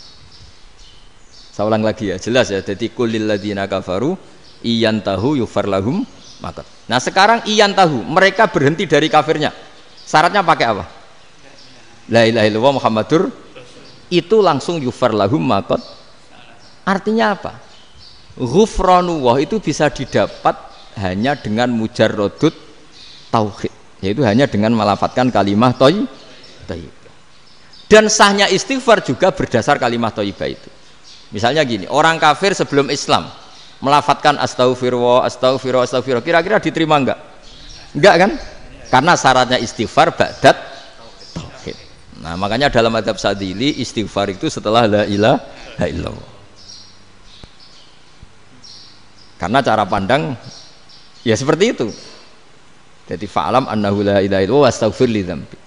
Saya ulang lagi ya, jelas ya. Jadi kulil ladzina kafaru iyantahu yughfar lahum ma qad. Nah, sekarang iyantahu, mereka berhenti dari kafirnya. Syaratnya pakai apa? La ilaha illallah Muhammadur, itu langsung yughfar lahum ma qad. Artinya apa? Ghufranullah itu bisa didapat hanya dengan mujarrodut tauhid, yaitu hanya dengan melafadzkan kalimat thayyibah. Dan sahnya istighfar juga berdasar kalimat thayyibah itu. Misalnya gini, orang kafir sebelum Islam melafadzkan astaghfirullah, astaghfirullah, astaghfirullah, kira-kira diterima enggak? Enggak kan? Karena syaratnya istighfar ba'dat tauhid. Nah, makanya dalam madzhab Sadzili istighfar itu setelah la ilaha illallah. Karena cara pandang ya seperti itu. Jadi fa'alam annahu la ilaha illallah wastaghfir li dzambi.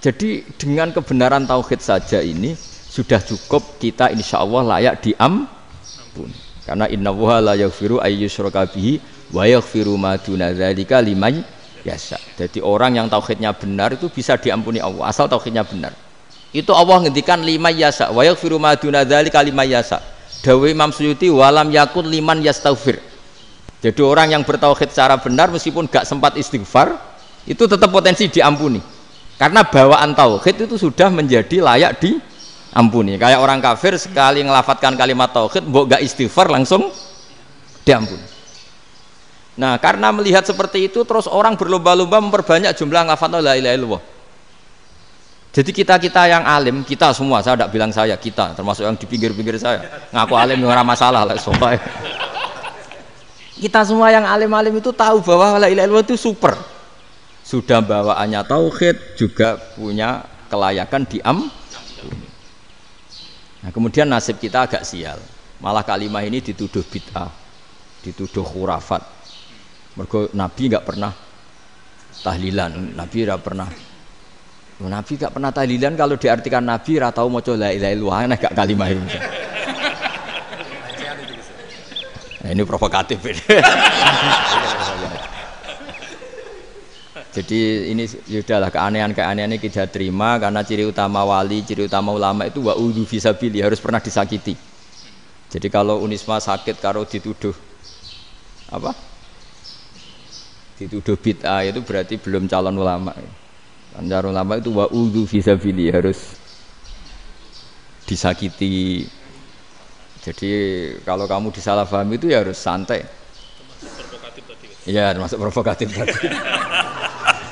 Jadi dengan kebenaran tauhid saja ini sudah cukup kita insya Allah layak diampuni. Karena innallaha la yaghfiru ayyusyraka bihi wa yaghfiru ma duna dzalika liman yasha. Jadi orang yang tauhidnya benar itu bisa diampuni Allah asal tauhidnya benar. Itu Allah ngendikan liman yasha wa yaghfiru ma duna dzalika liman yasha. Dawe Imam Suyuti walam yakun liman yastaghfir. Jadi orang yang bertauhid secara benar meskipun gak sempat istighfar itu tetap potensi diampuni. Karena bawaan tauhid itu sudah menjadi layak diampuni. Kayak orang kafir sekali ngelafatkan kalimat tauhid mbok gak istighfar langsung diampuni. Nah, karena melihat seperti itu terus orang berlomba-lomba memperbanyak jumlah ngelafatkan la ilaha illallah. Jadi kita yang alim, kita semua, saya tidak bilang saya, kita termasuk yang di pinggir-pinggir saya ngaku alim yang orang masalah lah soalnya. Kita semua yang alim-alim itu tahu bahwa la ilaha illallah itu super. Sudah bawaannya tauhid, juga punya kelayakan diampuni. Nah, kemudian nasib kita agak sial. Malah kalimat ini dituduh bid'ah, dituduh khurafat. Mergo Nabi enggak pernah tahlilan, Nabi enggak pernah. Nabi enggak pernah tahlilan, kalau diartikan Nabi ora tau maca la ilaha illallah, nek gak kalimat ini. Nah, ini provokatif ini. Jadi ini sudahlah keanehan-keanehan ini kita terima karena ciri utama wali, ciri utama ulama itu wa'udhu fisabili, harus pernah disakiti. Jadi kalau Unisma sakit karo dituduh apa? Dituduh bid'ah itu berarti belum calon ulama. Calon ulama itu wa'udhu fisabili, harus disakiti. Jadi kalau kamu disalahpahami itu ya harus santai. Provokatif tadi. Iya, termasuk provokatif tadi.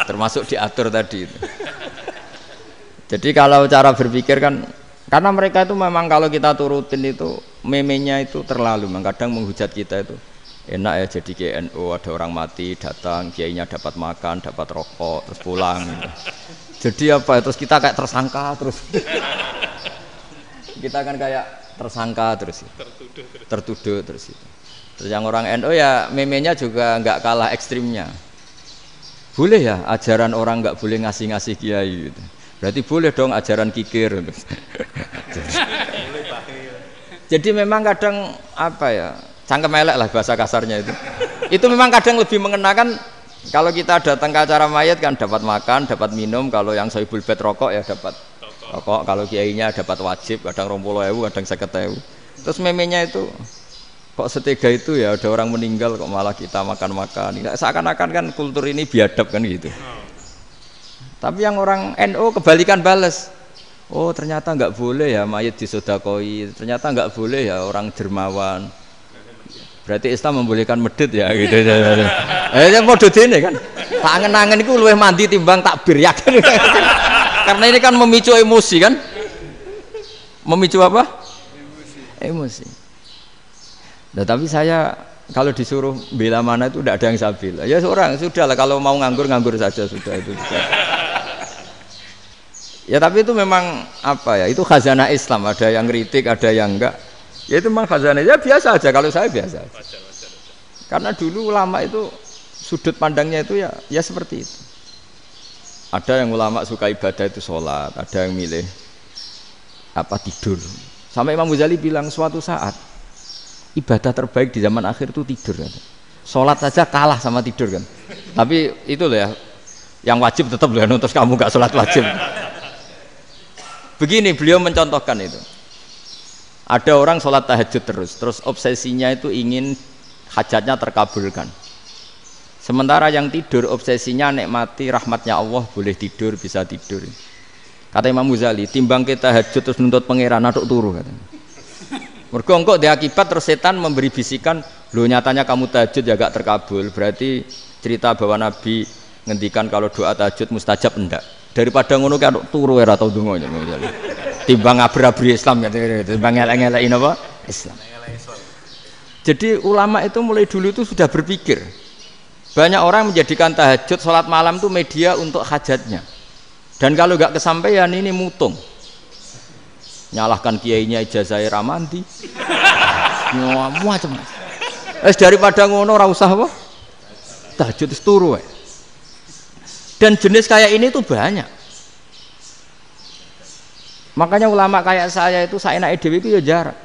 Termasuk diatur tadi itu. Jadi kalau cara berpikir kan, karena mereka itu memang kalau kita turutin itu memenya itu terlalu, kadang menghujat kita itu enak ya jadi GNU, ada orang mati datang, kiainya dapat makan, dapat rokok, terus pulang gitu. Jadi apa? Terus kita kayak tersangka terus. Kita kan kayak tersangka terus. Tertuduh terus itu. Terus yang orang NU ya memenya juga nggak kalah ekstrimnya. Boleh ya ajaran orang nggak boleh ngasih kiai gitu. Berarti boleh dong ajaran kikir. Jadi memang kadang apa ya, cangkem elek lah bahasa kasarnya itu. Itu memang kadang lebih mengenakan kalau kita datang ke acara mayat kan dapat makan, dapat minum. Kalau yang sohibul bed rokok ya dapat rokok. Kalau kiainya dapat wajib, kadang 20.000, kadang 50.000. Terus memenya itu kok setega itu ya, ada orang meninggal kok malah kita makan-makan. Seakan-akan kan kultur ini biadab kan gitu. Tapi yang orang NU kebalikan bales. Oh ternyata nggak boleh ya mayat disodakoi. Ternyata nggak boleh ya orang dermawan. Berarti Islam membolehkan medit ya gitu. Model ini kan. Tak angen-angen itu luwih mandi timbang takbir ya kan. Karena ini kan memicu emosi kan. Memicu apa? Emosi. Nah, tapi saya kalau disuruh bela mana itu tidak ada yang saya bela. Ya seorang sudahlah kalau mau nganggur saja sudah itu. Ya tapi itu memang apa ya? Itu khazanah Islam. Ada yang kritik, ada yang enggak. Ya itu memang khazanah. Ya biasa aja kalau saya biasa. Karena dulu ulama itu sudut pandangnya itu ya seperti itu. Ada yang ulama suka ibadah itu sholat, ada yang milih apa tidur. Sampai Imam Ghazali bilang suatu saat ibadah terbaik di zaman akhir itu tidur kan. Sholat saja kalah sama tidur kan. Tapi itu loh ya, yang wajib tetap loh, terus kamu gak sholat wajib. Begini beliau mencontohkan itu. Ada orang sholat tahajud terus obsesinya itu ingin hajatnya terkabulkan. Sementara yang tidur obsesinya nikmati rahmatnya Allah, boleh tidur, bisa tidur. Kata Imam Ghazali, timbang kita tahajud terus nuntut pangeran aduk turu katanya. Mergo engko dia akibat terus setan memberi bisikan, lho nyatanya kamu tahajud ya gak terkabul. Berarti cerita bahwa Nabi ngendikan kalau doa tahajud mustajab enggak. Daripada ngono kan turu ora tau ndonga. Timbang abri-abri Islam ya, timbang elek-elekin apa? Islam. Jadi ulama itu mulai dulu itu sudah berpikir. Banyak orang menjadikan tahajud salat malam itu media untuk hajatnya. Dan kalau enggak kesampaian ini mutung. Nyalahkan kiainya ijazah ramandi, macam. Daripada ngono ora usah apa? Tahajud turu. Dan jenis kayak ini tuh banyak. Makanya ulama kayak saya itu saenake dhewe itu ya jarak.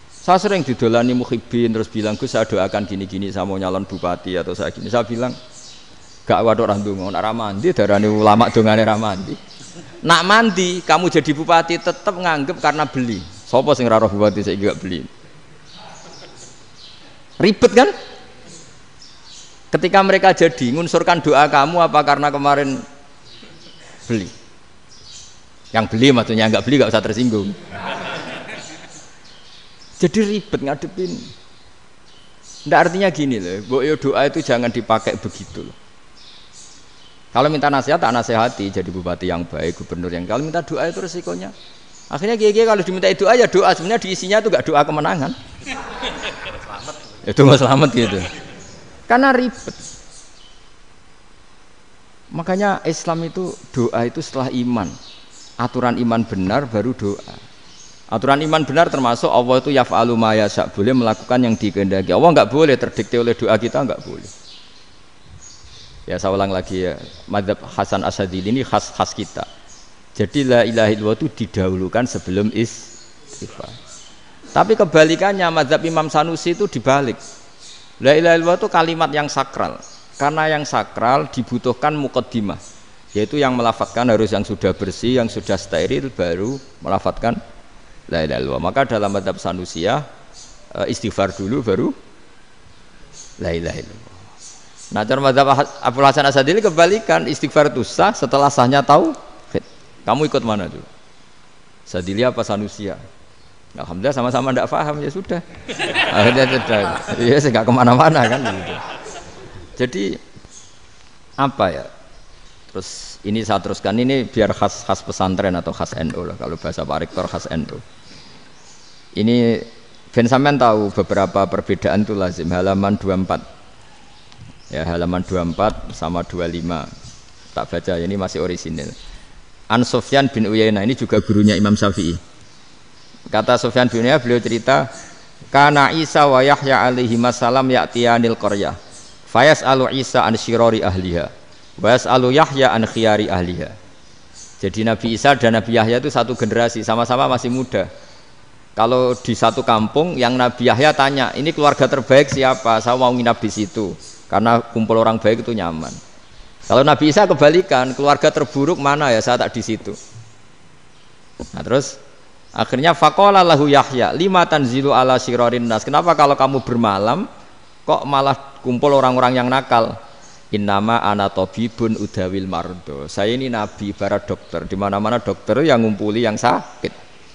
Saya sering didolani mukhibin terus bilang Gus saya doakan gini-gini saya mau nyalon bupati atau saya gini. Saya bilang gak waduh ora ndonga, ora mandi darane ulama dongane ra mandi. Nak mandi kamu jadi bupati tetap nganggep karena beli. Sopo sing ora roh bupati saya juga beli. Ribet kan? Ketika mereka jadi ngunsurkan doa kamu apa karena kemarin beli? Yang beli maksudnya nggak beli nggak usah tersinggung. Jadi ribet ngadepin. Nggak artinya gini loh, doa itu jangan dipakai begitu loh. Kalau minta nasihat, tak nasihati jadi bupati yang baik, gubernur yang. Kalau minta doa itu resikonya. Akhirnya kiai kalau diminta doa ya doa, sebenarnya diisinya itu gak doa kemenangan. Itu nggak selamat gitu. Karena ribet. Makanya Islam itu doa itu setelah iman. Aturan iman benar baru doa. Aturan iman benar termasuk Allah itu yaf'alu ma yasha, boleh melakukan yang dikehendaki. Allah nggak boleh terdikte oleh doa kita, nggak boleh. Ya saya ulang lagi ya, madzhab Hasan Asyadzili ini khas kita. Jadi la ilaha illallah itu didahulukan sebelum istighfar. Tapi kebalikannya madzhab Imam Sanusi itu dibalik. La ilaha illallah itu kalimat yang sakral. Karena yang sakral dibutuhkan muqaddimah, yaitu yang melafadzkan harus yang sudah bersih, yang sudah steril baru melafadzkan la ilaha illallah. Maka dalam madzhab Sanusiyah istighfar dulu baru la ilaha illallah. Nah, cara madzhab Abul Hasan Asyadzili kebalikan, istighfar itu sah setelah sahnya tauhid. Kamu ikut mana tuh? Asyadzili apa Sanusiyah? Alhamdulillah sama-sama tidak paham, ya sudah. Akhirnya sudah, ya nggak kemana-mana kan gitu. Jadi apa ya? Terus ini saya teruskan, ini biar khas pesantren atau khas NU lah, kalau bahasa Pak Rektor khas NU. Ini Ben sampean tahu beberapa perbedaan itu lazim, halaman 24. Ya, halaman 24 sama 25. Tak baca, ini masih orisinil. An Sufyan bin Uyainah, ini juga gurunya Imam Syafi'i. Kata Sufyan bin Uyainah, beliau cerita, kana Isa wa Yahya alaihi salam ya'tiyanil qaryah fayas'alu Isa an syirari ahliha wa yas'alu Yahya an khiyari ahliha. Jadi Nabi Isa dan Nabi Yahya itu satu generasi, sama-sama masih muda. Kalau di satu kampung yang Nabi Yahya tanya, ini keluarga terbaik siapa? Saya mau nginap di situ karena kumpul orang baik itu nyaman. Kalau Nabi Isa kebalikan, keluarga terburuk mana ya, saya tak di situ. Nah, terus akhirnya faqala lahu Yahya lima tanzilu ala syirarin nas, kenapa kalau kamu bermalam kok malah kumpul orang-orang yang nakal? Innama ana tabibun udawil mardo, saya ini nabi ibarat dokter, di mana-mana dokter yang ngumpuli yang sakit,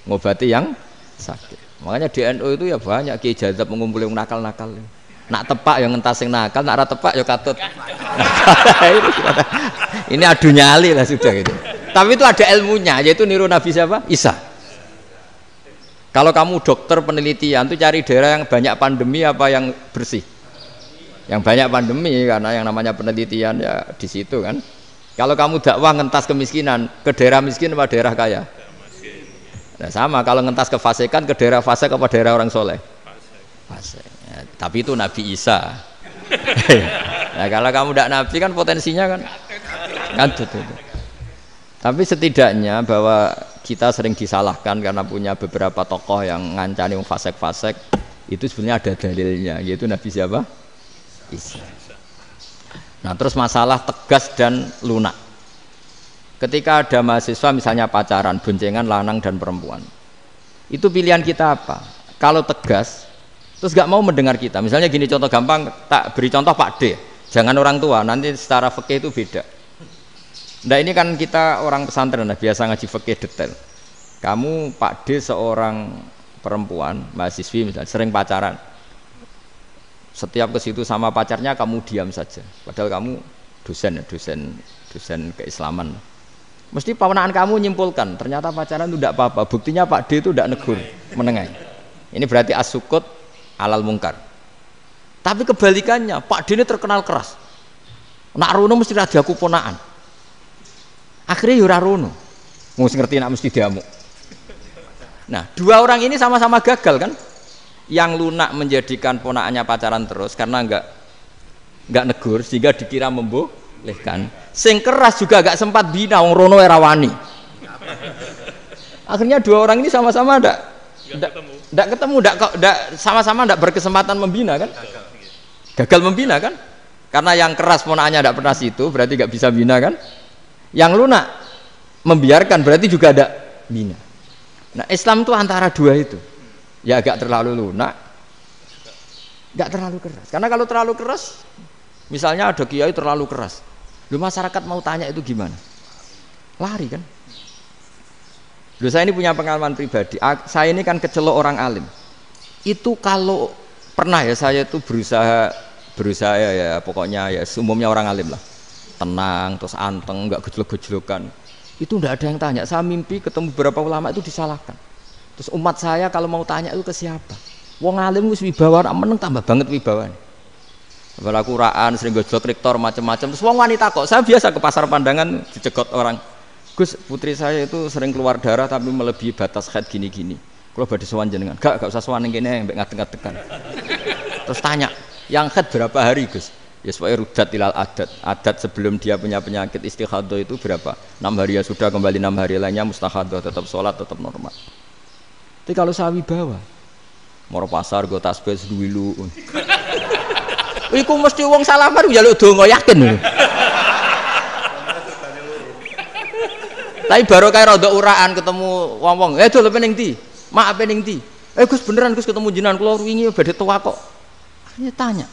ngobati yang sakit. Makanya di NU itu ya banyak Kiai Jazab mengumpuli yang nakal-nakal. Nak tepak yang ngentas yang nakal, nak ra tepak ya katut. Ini adu nyali lah sudah gitu. Tapi itu ada ilmunya, yaitu niru Nabi siapa? Isa. Kalau kamu dokter penelitian tuh cari daerah yang banyak pandemi apa yang bersih? Yang banyak pandemi, karena yang namanya penelitian ya di situ kan. Kalau kamu dakwah ngentas kemiskinan, ke daerah miskin apa daerah kaya? Nah, sama kalau ngentas kefasikan, ke daerah fasik apa daerah orang soleh? Fasik. Ya, tapi itu Nabi Isa. Nah, kalau kamu tidak Nabi kan potensinya kan itu. Tapi setidaknya bahwa kita sering disalahkan karena punya beberapa tokoh yang ngancani fasik-fasik, itu sebenarnya ada dalilnya, yaitu Nabi siapa? Isa. Nah, terus masalah tegas dan lunak. Ketika ada mahasiswa misalnya pacaran, boncengan lanang dan perempuan, itu pilihan kita apa? Kalau tegas, terus gak mau mendengar kita. Misalnya gini, contoh gampang, tak beri contoh Pak D. Jangan orang tua, nanti secara fikih itu beda. Nah, ini kan kita orang pesantren, biasa ngaji fikih detail. Kamu Pak D seorang perempuan, mahasiswi misalnya, sering pacaran. Setiap ke situ sama pacarnya kamu diam saja. Padahal kamu dosen keislaman. Mesti pamanaan kamu nyimpulkan, ternyata pacaran itu tidak apa-apa. Buktinya Pak D itu tidak negur, menengahi. Ini berarti as-sukut alal mungkar. Tapi kebalikannya, Pak D ini terkenal keras. Nak rono mesti radiaku ponaan. Akhirnya yura rono. Mesti ngerti nak mesti diamuk. Nah, dua orang ini sama-sama gagal kan? Yang lunak menjadikan ponaannya pacaran terus karena enggak negur sehingga dikira membolehkan. Sing keras juga gak sempat bina, wong rono era wani. Akhirnya dua orang ini sama-sama enggak ketemu, sama-sama enggak berkesempatan membina kan? Gagal membina kan? Karena yang keras ponaannya enggak pernah situ, berarti enggak bisa bina kan? Yang lunak membiarkan berarti juga ada bina. Nah, Islam itu antara dua itu. Ya agak terlalu lunak, enggak terlalu keras. Karena kalau terlalu keras, misalnya ada kiai terlalu keras, lu masyarakat mau tanya itu gimana? Lari kan? Lu saya ini punya pengalaman pribadi. Saya ini kan kecelok orang alim. Itu kalau pernah ya saya itu berusaha ya pokoknya ya umumnya orang alim lah. Tenang, terus anteng, enggak gejlok-gejlokan. Itu enggak ada yang tanya. Saya mimpi ketemu beberapa ulama itu disalahkan. Terus umat saya kalau mau tanya itu ke siapa? Wong alim wis wibawa, meneng tambah banget wibawane. Kalau Quran sering gojlok rektor macam-macam. Terus wong wanita kok, saya biasa ke pasar pandangan dicegot orang. Gus, putri saya itu sering keluar darah tapi melebihi batas haid gini-gini. Kalau badhe sowan jenengan, gak usah sowan ning kene mbek ngadeg-ngadegan. Terus tanya, yang haid berapa hari, Gus? Ya supaya rudat ilal adat sebelum dia punya penyakit istihadah itu berapa? 6 hari ya sudah, kembali 6 hari lainnya mustahadah, tetap sholat, tetap normal. Tapi kalau saya wibawa, moro pasar gue tasbih seduwilu. Iku mesti wong salaman njaluk donga yakin lho. Tapi baru kayak rada uraan ketemu wong-wong. Dol pening ndi? Mak pening ndi? Gus beneran Gus ketemu jenengan kula wingi badhe tuwa kok. Akhirnya tanya.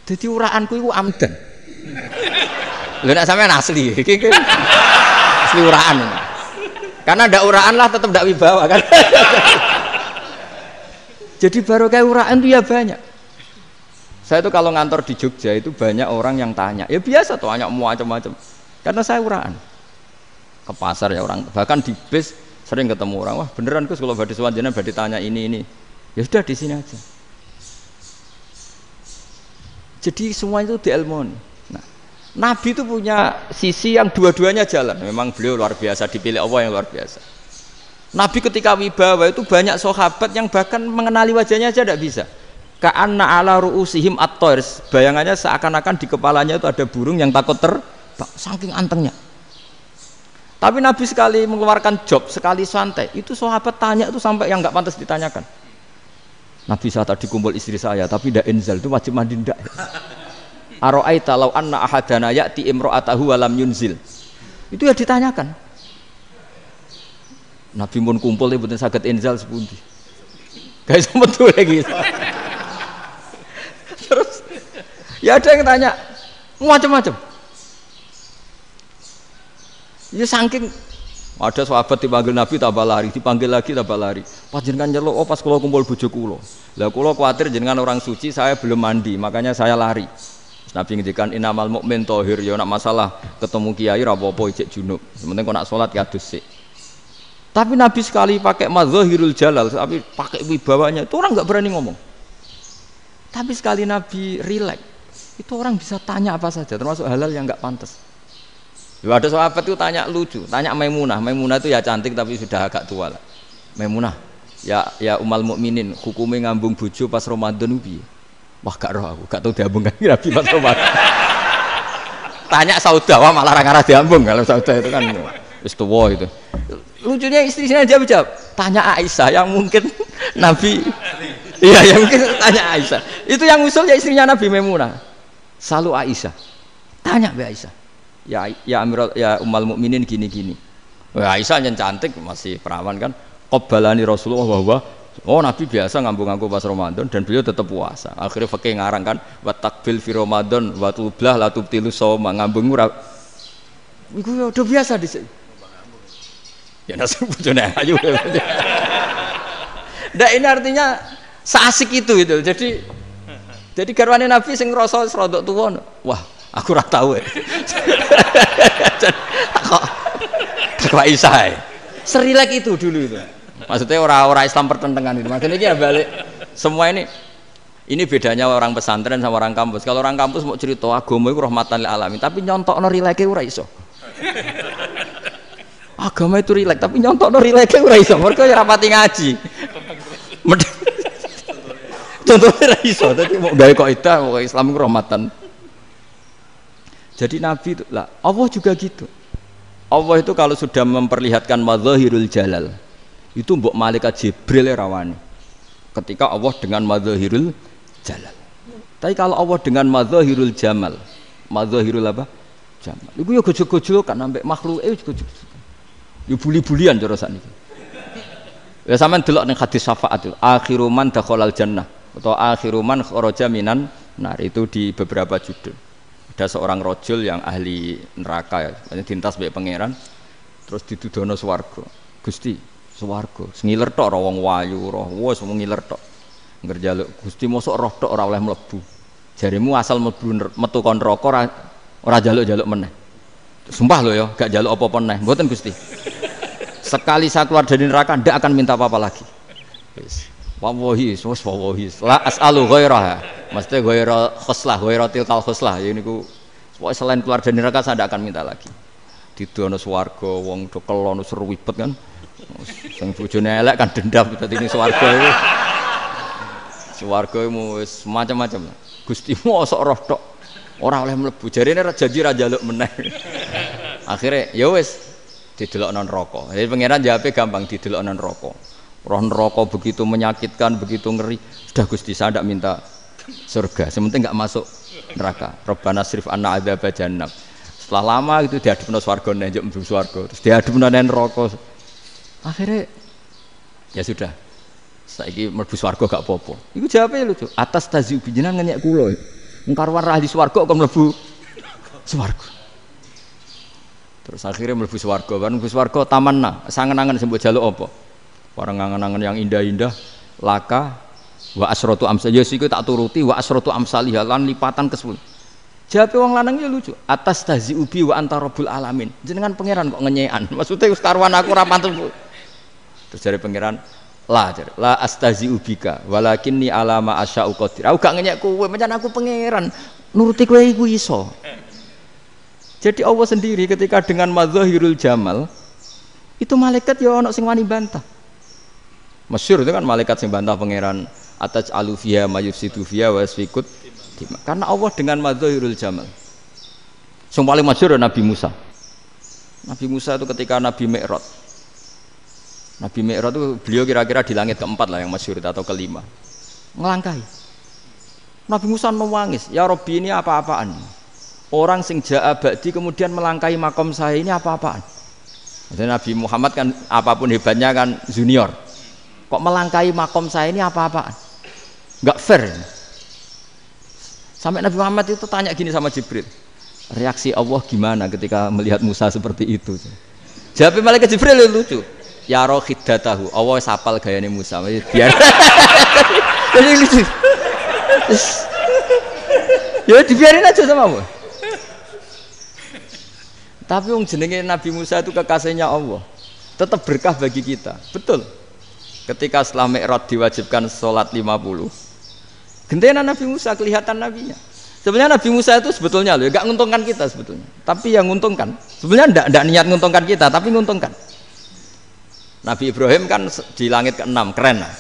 Dadi uraanku iku amdan. Lho nek sampean asli, iki asli uraan. Karena ndak uraan lah tetap ndak wibawa kan. Jadi baru kayak uraan itu ya banyak. Saya itu kalau ngantor di Jogja itu banyak orang yang tanya. Ya biasa tuh tanya macam-macam. Karena saya uraan. Ke pasar ya orang, bahkan di bis sering ketemu orang. Wah beneran Gus kalau badhe sowan jenengan badhe tanya ini. Ya sudah di sini aja. Jadi semua itu diilmoni. Nah, Nabi itu punya sisi yang dua-duanya jalan. Memang beliau luar biasa, dipilih Allah yang luar biasa. Nabi ketika wibawa itu banyak sahabat yang bahkan mengenali wajahnya aja tidak bisa. Ka'anna ala ru'usihim at-tayr. Bayangannya seakan-akan di kepalanya itu ada burung yang takut terbang, saking antengnya. Tapi Nabi sekali mengeluarkan job, sekali santai, itu sahabat tanya itu sampai yang nggak pantas ditanyakan. Nabi saat tadi kumpul istri saya, tapi tidak inzal itu wajib mandi ndak. Aro'aita law anna ahadana ya'ti imra'atahu wa lam yunzil. Itu ya ditanyakan. Nabi pun kumpul itu betul saged inzal sepundi. Guys betul lagi. Terus ya ada yang tanya macam-macam. Ya saking ada sahabat dipanggil Nabi tambah lari, dipanggil lagi tambah lari. Panjenengan nyeluk, oh pas kula kumpul bojo kula. Lah kula kuwatir jenengan orang suci, saya belum mandi, makanya saya lari. Nabi ngendikan innamal mukmin thahir, ya nak masalah ketemu kiai ra apa-apa ijek junub. Sementing kok nak salat ya dhisik. Tapi Nabi sekali pakai madzahirul jalal, tapi pakai wibawanya, itu orang enggak berani ngomong. Tapi sekali Nabi rileks, itu orang bisa tanya apa saja, termasuk halal yang enggak pantas. Ya, ada sahabat itu tanya lucu, tanya Maimunah. Maimunah itu ya cantik tapi sudah agak tua lah. Maimunah, ya umal mukminin, hukumnya ngambung bojo pas Ramadan piye? Wah gak roh aku, gak tahu diambung kan Nabi pas Ramadan. Tanya Saudah, wah malah orang-orang diambung kalau Saudah itu kan wis tuwa itu. Lucunya istrinya jawab, tanya Aisyah yang mungkin Nabi, iya yang mungkin tanya Aisyah. Itu yang usul ya istrinya Nabi Maimunah. Selalu Aisyah, tanya be Aisyah. Ya Amirul ya umal mukminin gini-gini. Wah Aisyah yang cantik masih perawan kan. Qabbalani Rasulullah bahwa oh Nabi biasa ngambung-ngambung pas Ramadan dan beliau tetap puasa. Akhirnya fakih ngarang kan wa takbil fi Ramadan wa tublah la tubtilu shauma ngambung ora. Iku ya udah biasa dhisik. Ya nasib bojone ayu. Ndak ini artinya seasik itu. Jadi garwane Nabi sing ngrasa rodok tuwa. Wah aku ora tahu ya. Kok Aisyah. Serilek itu dulu itu. Maksudnya orang-orang Islam pertentangan itu. Maksudnya ini ya balik semua ini bedanya orang pesantren sama orang kampus. Kalau orang kampus mau cerita agama itu rahmatan lil alamin, tapi nyontokno rileke ora iso. Agama itu rilek, tapi nyontokno rileke ora iso. Mergo ya rapati ngaji. Contohnya ora iso, dadi mau gawe kaidah Islam itu rahmatan. Jadi Nabi itu lah, Allah juga gitu. Allah itu kalau sudah memperlihatkan madzahirul jalal, itu mbok malaikat Jibril rawani. Ketika Allah dengan madzahirul jalal. Tapi kalau Allah dengan madzahirul jamal, madzahirul apa? Jamal. Iku ya gojol-gojol kan ambek makhluke gojol. Ya buli-bulian cara sakniki. Ya sampean delok ning hadis syafaat itu, akhiru man dakhalal jannah atau akhiru man kharaja minan nar itu di beberapa judul. Ada seorang rojul yang ahli neraka ya, dintas mbek pangeran terus ditudono swarga. Gusti, swarga sengiler tok wong wayu roh wis wong ngiler tok. Ngerjaluk Gusti mosok roh tok ora oleh mlebu. Jarimu asal mlebu metu kon neraka ora jaluk-jaluk meneh. Sumpah lho ya, gak jaluk apa-apa meneh. Mboten Gusti. Sekali saya keluar dari neraka ndak akan minta apa-apa lagi. Wis. Wallahi, wallahi. La as'alu ghairaha. Maksudnya ghaira khoslah, ghaira tilkal khoslah. Ya niku selain keluar dari neraka saya tidak akan minta lagi. Didono swarga wong do kelon seru wibet kan. Sing bojone elek kan dendam dadi ning swarga iku. Swarga wis macam-macam. Gusti mosok roh tok ora oleh mlebu. Jarine janji ra njaluk meneh. Akhire ya wis didelokno neraka. Jadi pangeran jawabe gampang didelokno neraka. Roh neraka begitu menyakitkan, begitu ngeri. Sudah Gusti saya tidak minta surga, sementing enggak masuk neraka. Rabbana srif anna adzab jahannam. Setelah lama itu diadepno swarga njuk mlebu swarga, terus diadepno nang neraka. Akhirnya ya sudah. Saiki mlebu swarga gak apa-apa. Iku jawabe lucu. Atas taziu jenengan ngenyek kula. Engkarwan ra di swarga kok mlebu swarga. Terus akhirnya mlebu swarga, kan mlebu swarga tamanna, sangen-angen sing mbok jaluk apa? Orang angen-angen yang indah-indah, laka wa asratu amsal. Ya siku tak turuti wa asratu amsalih lan lipatan ke-10. Jawabe wong lanang ya lucu. Atas taziu bi wa anta rabbul alamin. Jenengan pangeran kok ngenyekan. Maksudnya wis karwan aku ora pantes. Terus jare pangeran la astazi'u bika walakinni ala ma asya'u qadir. Aku gak ngenyek kowe, pancen aku pangeran. Nuruti kowe iku iso. Jadi Allah sendiri ketika dengan madzahirul jamal itu malaikat ya ono sing wani bantah. Masyhur itu kan malaikat sing bantah pangeran ataj alufiya mayufsidu fiya wasfikut. Karena Allah dengan madzahirul jamal. Sing paling masyhur Nabi Musa. Nabi Musa itu ketika Nabi Mi'raj. Nabi Mi'raj itu beliau kira-kira di langit keempat lah yang masyhur atau kelima. Ngelangkai. Nabi Musa nangis, ya Rabbi ini apa-apaan? Orang sing ja'a ba'di kemudian melangkai makom saya ini apa-apaan? Jadi Nabi Muhammad kan apapun hebatnya kan junior. Kok melangkai makom saya ini apa-apaan? Enggak fair. Sampai Nabi Muhammad itu tanya gini sama Jibril. Reaksi Allah gimana ketika melihat Musa seperti itu? Jawab malaikat Jibril lucu. Ya roh hiddatahu, Allah sapal gayane Musa biar jadi lucu ya dibiarin aja sama Allah. Tapi wong jenenge Nabi Musa itu kekasihnya Allah, tetap berkah bagi kita. Betul, ketika setelah Mi'raj diwajibkan sholat 50 gentenan Nabi Musa kelihatan nabinya. Sebenarnya Nabi Musa itu sebetulnya loh, gak nguntungkan kita sebetulnya, tapi yang nguntungkan sebenarnya ndak niat nguntungkan kita, tapi nguntungkan. Nabi Ibrahim kan di langit ke-6, keren lah.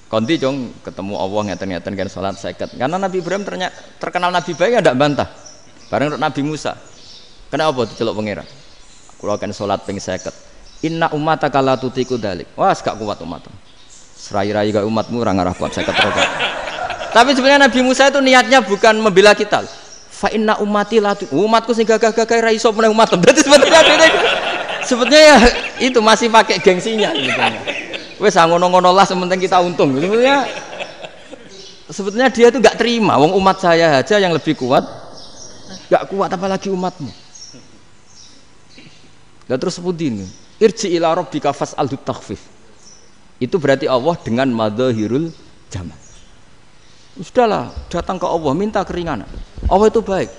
Konti jong ketemu Allah ngeten-ngeten kan salat 50. Karena Nabi Ibrahim terkenal Nabi baik ada bantah. Bareng Nabi Musa. Kenapa diceluk pangeran? Kula kan salat ping 50. Inna ummataka la tutiku dalik. Wah, gak kuat umat. Serai-rai gak umatmu ora ngarah kuat 50 rakaat. Tapi sebenarnya Nabi Musa itu niatnya bukan membela kita. Fa inna ummati la umatku sing gagah-gagah ra iso meneh umat. Berarti sebetulnya ya itu masih pakai gengsinya sebetulnya. Wes ngono-ngono lah sementing kita untung. Sebetulnya dia itu enggak terima wong umat saya aja yang lebih kuat. Enggak kuat apalagi umatmu. Lah terus sebutin irji ila rabbika fas'alhu takhfif. Itu berarti Allah dengan madzahirul jamal. Sudahlah, datang ke Allah minta keringanan. Allah itu baik.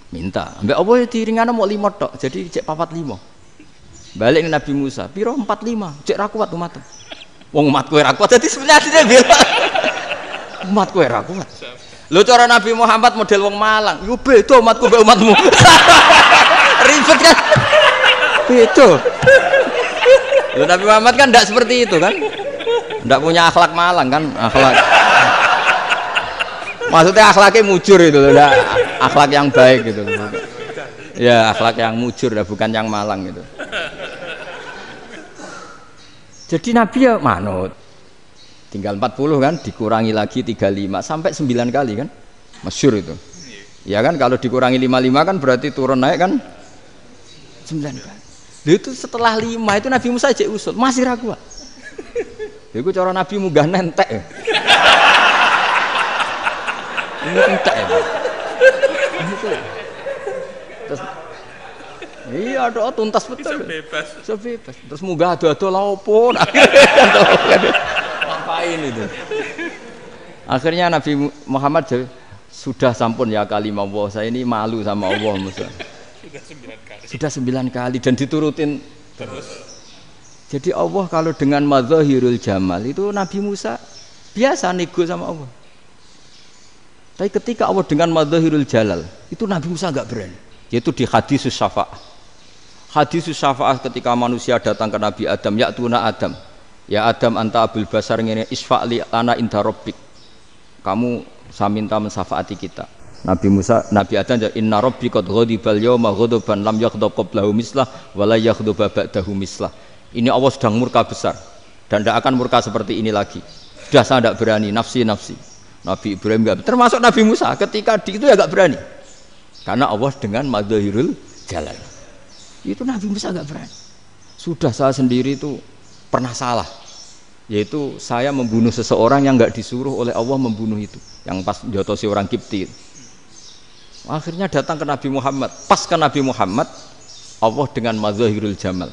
Minta, ambek Allah diringana mau 5 tok, jadi cek 45. Balik ke Nabi Musa, piro 45, cek ra kuat umat. Wong umat kowe ra kuat, jadi sebenarnya dia bilang umat kowe ra kuat. Lho cara Nabi Muhammad model wong Malang, yo beda umatku mbek umatmu. Ribet kan? Beda. Lho Nabi Muhammad kan ndak seperti itu kan? Ndak punya akhlak Malang kan, akhlak. Maksudnya akhlaknya mujur itu loh, akhlak yang baik gitu. Ya akhlak yang mujur, bukan yang malang gitu. Jadi Nabi ya manut. Tinggal 40 kan, dikurangi lagi 35 sampai 9 kali kan, masyhur itu. Ya kan kalau dikurangi 55 kan berarti turun naik kan 9 kali. Itu setelah 5 itu Nabi Musa aja usul, masih ragu. Itu cara Nabi munggah nentek. Ini entek ya. Terus iya doa tuntas betul. Bisa bebas. Terus munggah ado-ado lha opo? Ngapain itu? Akhirnya Nabi Muhammad sudah sampun ya kalimah Allah, saya ini malu sama Allah Musa. Sudah 9 kali dan diturutin terus. Jadi Allah kalau dengan madzahirul jamal itu Nabi Musa biasa nego sama Allah. Tapi ketika Allah dengan madzahirul jalal itu Nabi Musa enggak berani. Yaitu di hadisus syafa'ah. Hadisus syafa'ah ketika manusia datang ke Nabi Adam, ya tuna Adam. Ya Adam anta abul basar ngene isfa'li ana inda rabbik. Kamu saya minta mensafaati kita. Nabi Musa, Nabi Adam inna rabbi qad ghadibal yawma ghadaban lam yaghdab qablahu mislah wa la yaghdab ba'dahu mislah. Ini Allah sedang murka besar dan tidak akan murka seperti ini lagi. Sudah saya tidak berani, nafsi. Nabi Ibrahim enggak, termasuk Nabi Musa ketika itu ya enggak berani. Karena Allah dengan madzahirul jalal. Itu Nabi Musa enggak berani. Sudah saya sendiri itu pernah salah. Yaitu saya membunuh seseorang yang enggak disuruh oleh Allah membunuh itu. Yang pas jotosi orang Kipti. Akhirnya datang ke Nabi Muhammad. Pas ke Nabi Muhammad, Allah dengan madzahirul jamal.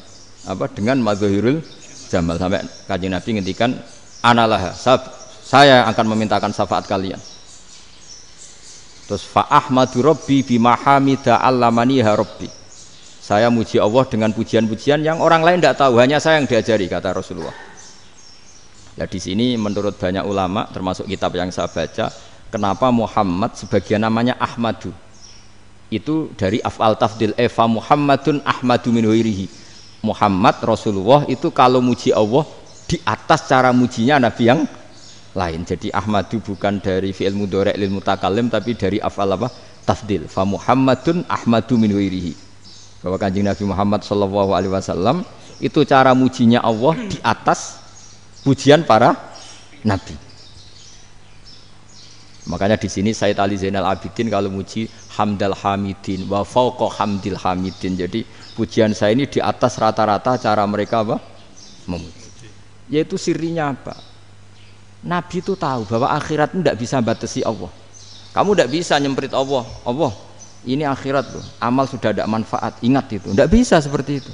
Dengan madzahirul jamal sampai Kanjeng Nabi ngendikan analah saya akan memintakan syafaat kalian. Terus fa ahmadu rabbi bima hamida allamaniha rabbi. Saya muji Allah dengan pujian-pujian yang orang lain tidak tahu, hanya saya yang diajari, kata Rasulullah. Nah di sini menurut banyak ulama termasuk kitab yang saya baca, kenapa Muhammad sebagian namanya Ahmadu? Itu dari af'al tafdil fa Muhammadun Ahmadu min ghairihi. Muhammad Rasulullah itu kalau muji Allah di atas cara mujinya nabi yang lain. Jadi Ahmadu bukan dari fi'il mudhari' lil mutakallim tapi dari af'al apa? Tafdil. Fa Muhammadun Ahmadu min ghairihi. Bahwa Kanjeng Nabi Muhammad sallallahu alaihi wasallam itu cara mujinya Allah di atas pujian para nabi. Makanya di sini Sayyid Ali Zainal Abidin kalau muji hamdal hamidin wa fauqa hamdil hamidin. Jadi pujian saya ini di atas rata-rata cara mereka apa? Memuji. Yaitu sirinya apa? Nabi itu tahu bahwa akhirat itu tidak bisa batasi Allah. Kamu tidak bisa nyemprit Allah. Allah, ini akhirat loh. Amal sudah ada manfaat. Ingat itu. Tidak bisa seperti itu.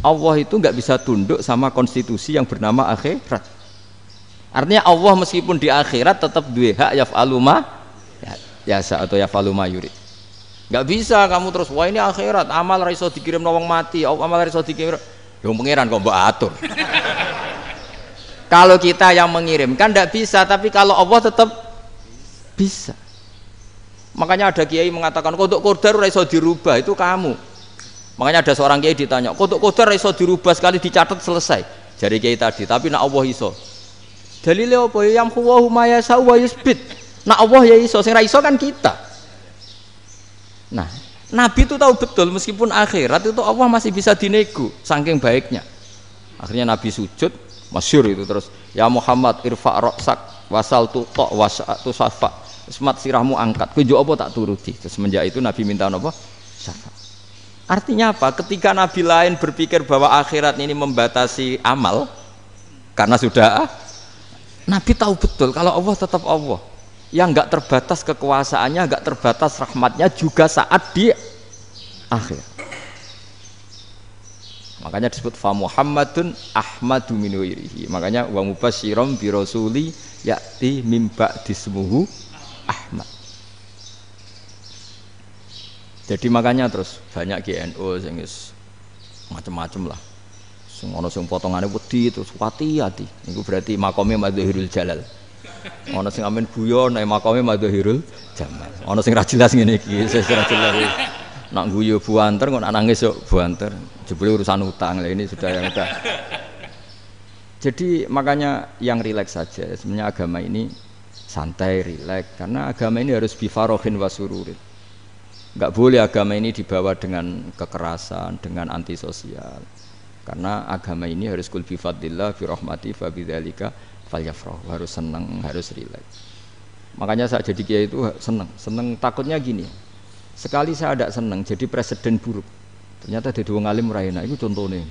Allah itu nggak bisa tunduk sama konstitusi yang bernama akhirat. Artinya Allah meskipun di akhirat tetap duwe hak yaf'alu ma yasa atau yaf'alu ma yurid. Nggak bisa kamu terus wah ini akhirat amal ra iso dikirim wong mati, amal ra iso dikirim. Yo pangeran kok mbok atur. Kalau kita yang mengirimkan tidak bisa, tapi kalau Allah tetap bisa. Makanya ada kiai mengatakan kodok qadar ora iso dirubah, itu kamu. Makanya ada seorang kiai ditanya, kodok qadar ora iso dirubah sekali dicatat selesai. Jari kiai tadi, tapi nak Allah iso. Dalile apa ya yamhu ma yasha wa yusbit. Nak Allah ya iso, sing ra iso kan kita. Nah, Nabi itu tahu betul meskipun akhirat itu Allah masih bisa dinego saking baiknya. Akhirnya Nabi sujud masyhur itu terus ya Muhammad irfa' ra'sak wasal tuqa wasatu safa semat sirahmu angkat kowe apa tak turuti. Terus semenjak itu Nabi minta apa? Syafa'. Artinya apa? Ketika Nabi lain berpikir bahwa akhirat ini membatasi amal karena sudah Nabi tahu betul kalau Allah tetap Allah yang enggak terbatas kekuasaannya, enggak terbatas rahmatnya juga saat di akhir. Makanya disebut fa Muhammadun Ahmadu min ghairihi. Makanya wa mubasyiran bi rasuli ya'ti mim ba'dismuhu Ahmad. Jadi makanya terus banyak GNU sing wis macam-macam lah. Sing ana sing potongane wedi terus hati-hati. Niku berarti makome madzahirul jalal. Ana sing amen guyon nek makome madzahirul jamal. Ana sing ra jelas ngene iki, sing ra jelas. Nak guyu buanter kok nak nangis yo buanter. Jebule urusan utang lah ini sudah yang udah. Jadi makanya yang rileks saja. Sebenarnya agama ini santai, rileks karena agama ini harus bifarohin wasururin. Enggak boleh agama ini dibawa dengan kekerasan, dengan antisosial. Karena agama ini harus kul bi fadlillah bi rahmati fa bidzalika falyafrahu. Harus senang, harus rileks. Makanya saya jadi kiai itu senang takutnya gini. Sekali saya tidak senang jadi presiden buruk. Ternyata jadi wong alim ora enak. Itu contohnya.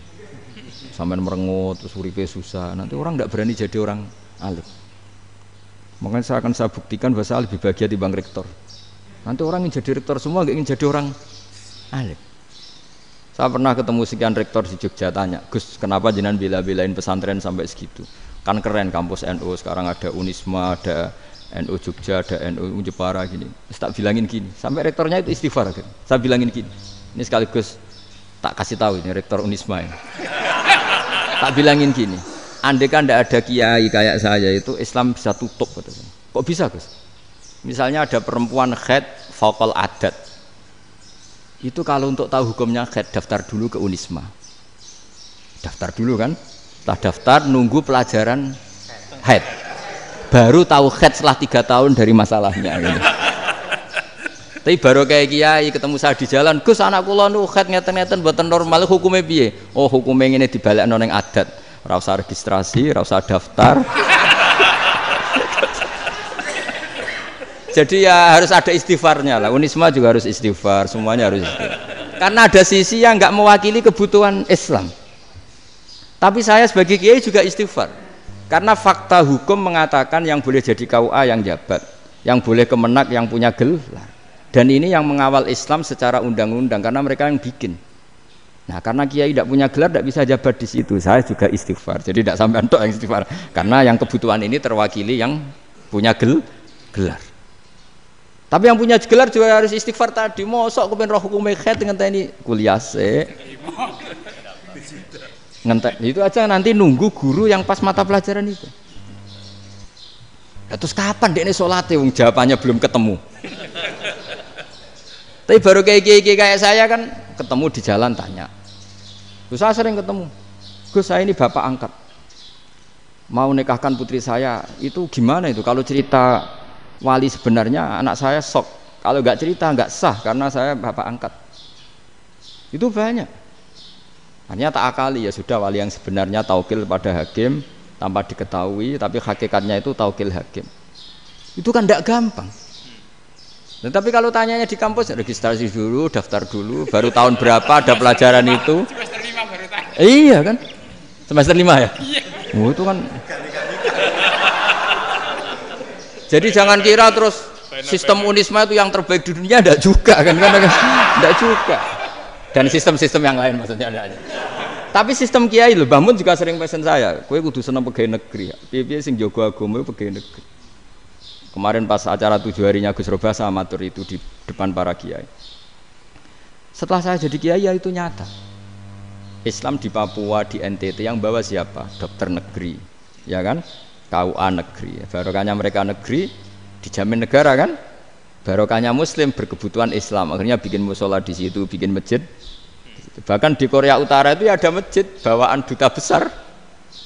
Sampean merengut terus uripe susah. Nanti orang tidak berani jadi orang alim. Makanya saya buktikan bahwa saya lebih bahagia dibanding rektor. Nanti orang ingin jadi rektor semua nggak ingin jadi orang alim. Saya pernah ketemu sekian rektor di Jogja tanya, Gus, kenapa jenengan bela-belain pesantren sampai segitu? Kan keren kampus NU, sekarang ada Unisma, ada NU Jogja, ada NU Jepara gini. Tak bilangin gini, sampai rektornya itu istighfar. Gitu. Saya bilangin gini, ini sekaligus tak kasih tahu ini rektor Unisma ini. Tak bilangin gini, andai kan tidak ada kiai kayak saya itu Islam bisa tutup. Kok bisa Gus? Misalnya ada perempuan haid faqal adat. Itu kalau untuk tahu hukumnya haid daftar dulu ke Unisma. Daftar dulu kan? Setelah daftar nunggu pelajaran haid. Baru tahu haid setelah 3 tahun dari masalahnya gitu. Tapi baru kayak kiai ketemu saya di jalan, Gus anak kula nu haid ngeten-ngeten mboten normal hukumnya piye? Oh hukumnya ngene dibalekno ning adat. Ora usah registrasi, ora usah daftar. jadi ya harus ada istighfarnya lah. Unisma juga harus istighfar, semuanya harus istighfar. Karena ada sisi yang nggak mewakili kebutuhan Islam. Tapi saya sebagai kiai juga istighfar. Karena fakta hukum mengatakan yang boleh jadi KUA yang jabat, yang boleh kemenak yang punya gelar. Dan ini yang mengawal Islam secara undang-undang karena mereka yang bikin. Nah, karena kiai tidak punya gelar tidak bisa jabat di situ. Saya juga istighfar. Jadi tidak sampai antok yang istighfar. Karena yang kebutuhan ini terwakili yang punya gelar. Tapi yang punya gelar juga harus istighfar tadi. Mosok kepen roh hukum khet ngenteni kuliah se. Ngentek itu aja nanti nunggu guru yang pas mata pelajaran itu. Nah, terus kapan dekne salate wong jawabannya belum ketemu. Tapi baru kayak saya kan ketemu di jalan tanya. Gus, saya sering ketemu. Gus, saya ini bapak angkat. Mau nikahkan putri saya, itu gimana itu? Kalau cerita wali sebenarnya anak saya sok. Kalau nggak cerita nggak sah karena saya bapak angkat. Itu banyak. Hanya tak akali ya sudah wali yang sebenarnya taukil pada hakim tanpa diketahui, tapi hakikatnya itu taukil hakim. Itu kan tidak gampang. Nah, tapi kalau tanyanya di kampus registrasi dulu, daftar dulu, baru tahun berapa ada pelajaran itu? Semester 5 baru tanya. Iya kan? Semester 5 ya? Iya. Oh, itu kan. Jadi jangan kira terus sistem Unisma itu yang terbaik di dunia, enggak juga kan? Enggak juga. Dan sistem-sistem yang lain maksudnya ada aja. Tapi sistem kiai lho, Mbah Mun juga sering pesen saya, kowe kudu seneng pegawai negeri. Piye-piye sing jaga agama pegawai negeri. Kemarin pas acara 7 harinya Gus Robasa matur itu di depan para kiai. Setelah saya jadi kiai ya itu nyata. Islam di Papua, di NTT yang bawa siapa? Dokter negeri, ya kan? KUA negeri. Barokahnya mereka negeri dijamin negara kan? Barokahnya Muslim berkebutuhan Islam. Akhirnya bikin musola di situ, bikin masjid. Bahkan di Korea Utara itu ada masjid bawaan duta besar.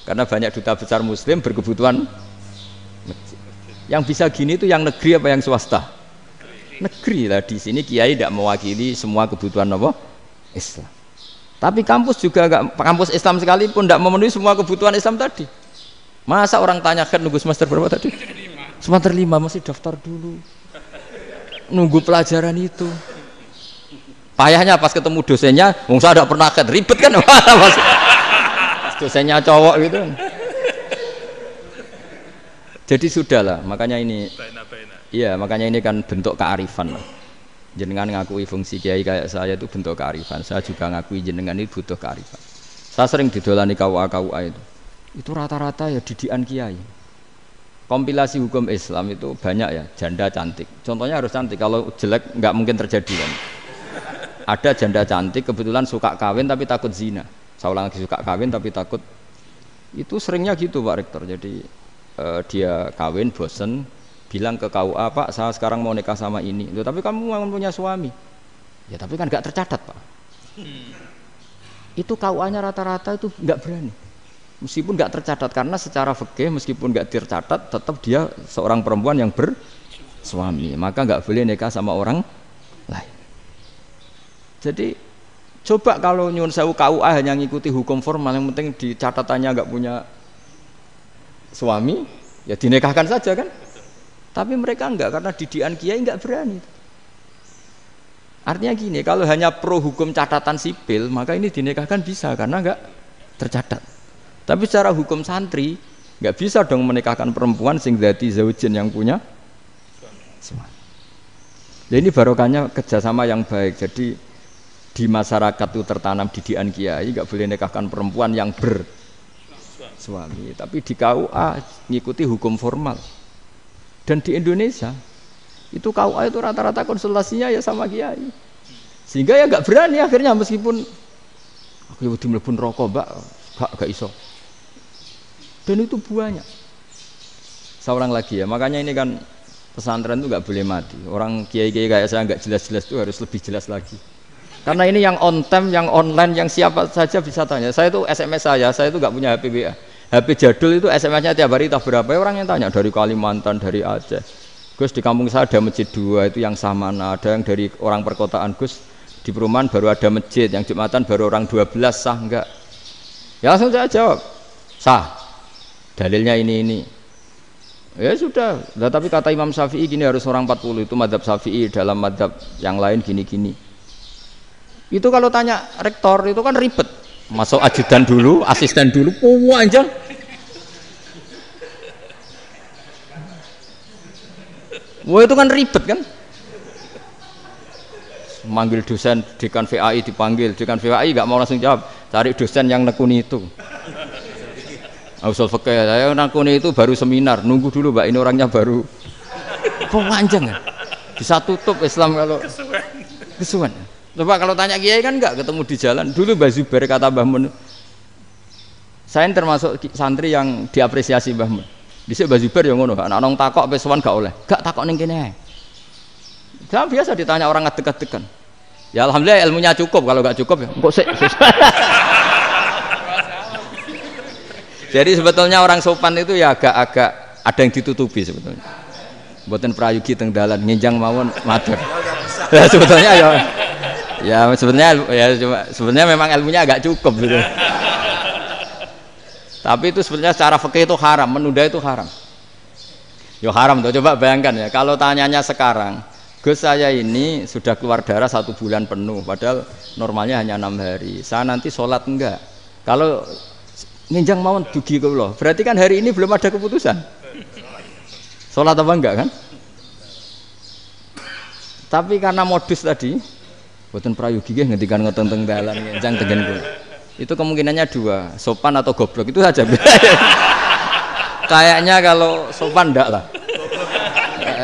Karena banyak duta besar Muslim berkebutuhan masjid. Yang bisa gini itu yang negeri apa yang swasta? Negeri lah. Di sini kiai tidak mewakili semua kebutuhan apa? Islam. Tapi kampus juga enggak, kampus Islam sekalipun tidak memenuhi semua kebutuhan Islam tadi. Masa orang tanya kan nunggu semester berapa tadi? Semester 5 masih daftar dulu. Nunggu pelajaran itu. Payahnya pas ketemu dosennya, wong saya tidak pernah kan ribet kan? Dosennya cowok gitu. Jadi sudahlah, makanya ini, iya makanya ini kan bentuk kearifan lah. Jenengan ngakui fungsi kiai kayak saya itu bentuk kearifan. Saya juga ngakui jenengan itu butuh kearifan. Saya sering didolani KUA itu rata-rata ya didikan kiai. Kompilasi hukum Islam itu banyak ya, janda cantik. Contohnya harus cantik, kalau jelek nggak mungkin terjadi kan. Ada janda cantik kebetulan suka kawin tapi takut zina. Saya ulang lagi, suka kawin tapi takut. Itu seringnya gitu Pak Rektor. Jadi dia kawin bosen bilang ke KUA, Pak saya sekarang mau nikah sama ini. Loh, tapi kamu mau punya suami. Ya tapi kan nggak tercatat Pak. Itu KUA-nya rata-rata itu nggak berani. Meskipun nggak tercatat karena secara fikih meskipun nggak tercatat tetap dia seorang perempuan yang bersuami. Maka nggak boleh nikah sama orang lain. Jadi coba kalau nyun sewu KUA hanya ngikuti hukum formal, yang penting di catatannya nggak punya suami, ya dinikahkan saja kan. Tapi mereka enggak, karena didikan kiai enggak berani. Artinya gini, kalau hanya pro hukum catatan sipil, maka ini dinikahkan bisa karena enggak tercatat. Tapi secara hukum santri enggak bisa dong menikahkan perempuan sing dzati zaujin yang punya suami. Ya ini barokahnya kerjasama yang baik. Jadi di masyarakat itu tertanam didikan kiai, enggak boleh nikahkan perempuan yang bersuami. Tapi di KUA ngikuti hukum formal. Dan di Indonesia itu KUA itu rata-rata konsultasinya ya sama kiai, sehingga ya nggak berani akhirnya meskipun aku wedi mlebu rokok mbak gak iso. Dan itu banyak. Saya ulang lagi ya, makanya ini kan pesantren itu nggak boleh mati. Orang kiai-kiai kayak saya nggak jelas-jelas itu harus lebih jelas lagi. Karena ini yang on time, yang online, yang siapa saja bisa tanya. Saya itu SMS saya itu nggak punya HP WA. HP jadul itu SMS-nya tiap hari tak berapa, orang yang tanya dari Kalimantan, dari Aceh. Gus di kampung saya ada masjid 2 itu yang Samana, ada yang dari orang perkotaan. Gus di perumahan baru ada masjid, yang Jumatan baru orang 12, sah enggak? Ya langsung saya jawab, sah. Dalilnya ini. Ya sudah, nah, tapi kata Imam Syafi'i gini harus orang 40 itu madzhab Syafi'i, dalam madzhab yang lain gini-gini. Itu kalau tanya rektor itu kan ribet. Masuk ajudan dulu, asisten dulu, panjang. Wah itu kan ribet kan? Manggil dosen dekan VAI dipanggil, dekan VAI nggak mau langsung jawab, cari dosen yang nekuni itu. Usul fikih, saya nakuni itu baru seminar, nunggu dulu mbak ini orangnya baru. Panjang kan? Bisa tutup Islam kalau kesuwen. Coba kalau tanya kiai kan enggak ketemu di jalan. Dulu Mbah Zubair kata Mbah Mun, saya termasuk santri yang diapresiasi Mbah Mun. Dhisik Mbah Zubair yang ngono, anak nong takok pesuan gak oleh, gak takok ning kene. Jangan biasa ditanya orang ngadeg-adegan. Ya alhamdulillah ilmunya cukup, kalau gak cukup ya kok sik. Jadi sebetulnya orang sopan itu ya agak-agak ada yang ditutupi sebetulnya. Mboten prayogi teng dalan nginjang mawon matur. Ya sebetulnya sebenarnya memang ilmunya agak cukup gitu. Tapi itu sebenarnya secara fikih itu haram, menunda itu haram. Ya haram tuh, coba bayangkan ya, kalau tanyanya sekarang, Gus saya ini sudah keluar darah 1 bulan penuh, padahal normalnya hanya 6 hari. Saya nanti sholat enggak? Kalau nginjang mawon dugi kula. Berarti kan hari ini belum ada keputusan. Sholat apa enggak kan? Tapi karena modus tadi, boten prayogi nggih ngendikan ngoten teng dalan nginjang tegen kula. Itu kemungkinannya 2, sopan atau goblok itu saja. Kayaknya kalau sopan enggak lah.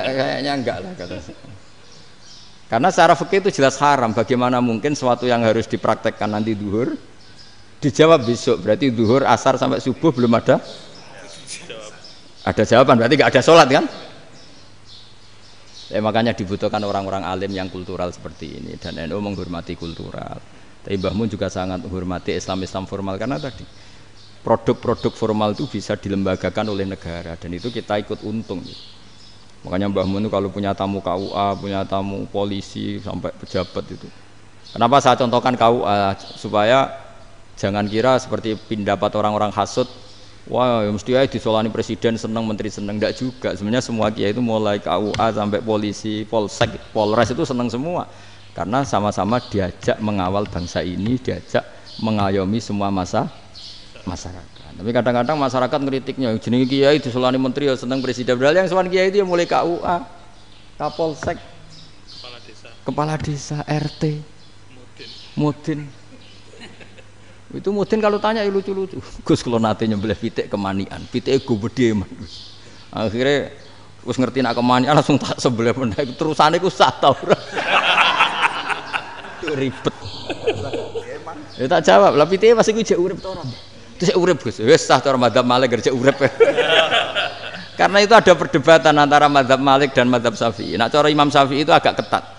Kayaknya enggak lah kata saya. Karena secara fikih itu jelas haram. Bagaimana mungkin sesuatu yang harus dipraktekkan nanti duhur dijawab besok, berarti duhur, asar sampai subuh belum ada jawaban, berarti nggak ada sholat kan? Makanya dibutuhkan orang-orang alim yang kultural seperti ini, dan NU menghormati kultural. Tapi Mbah Mun juga sangat menghormati Islam formal, karena tadi produk-produk formal itu bisa dilembagakan oleh negara, dan itu kita ikut untung. Makanya Mbah Mun itu kalau punya tamu KUA, punya tamu polisi sampai pejabat itu. Kenapa saya contohkan KUA? Supaya jangan kira seperti pendapat orang-orang hasud, wah ya mesti aja disolani presiden seneng, menteri seneng. Enggak juga, sebenarnya semua kiai itu mulai KUA sampai polisi, polsek, polres itu seneng semua, karena sama-sama diajak mengawal bangsa ini, diajak mengayomi semua masyarakat. Tapi kadang-kadang masyarakat ngeritiknya, jenenge kiai disolani menteri ya seneng, presiden, padahal yang sowan kiai itu ya mulai KUA, kapolsek, kepala desa, RT, mudin. Itu mudin kalau tanya ya lucu-lucu. Gus kalau nate nyembelih pitik kemanian, pitike go bedhe men. Akhirnya wis ngerti nak kemanian langsung tak sebelah meneh. Terusane ku sah ta ora. Ribet. Ya tak jawab, lah pitike pas iku jek urip ta ora? Terus urip Gus. Wis sah cara madzhab Malik jek urip. Karena itu ada perdebatan antara madzhab Malik dan madzhab Syafi'i. Nah cara Imam Syafi'i itu agak ketat.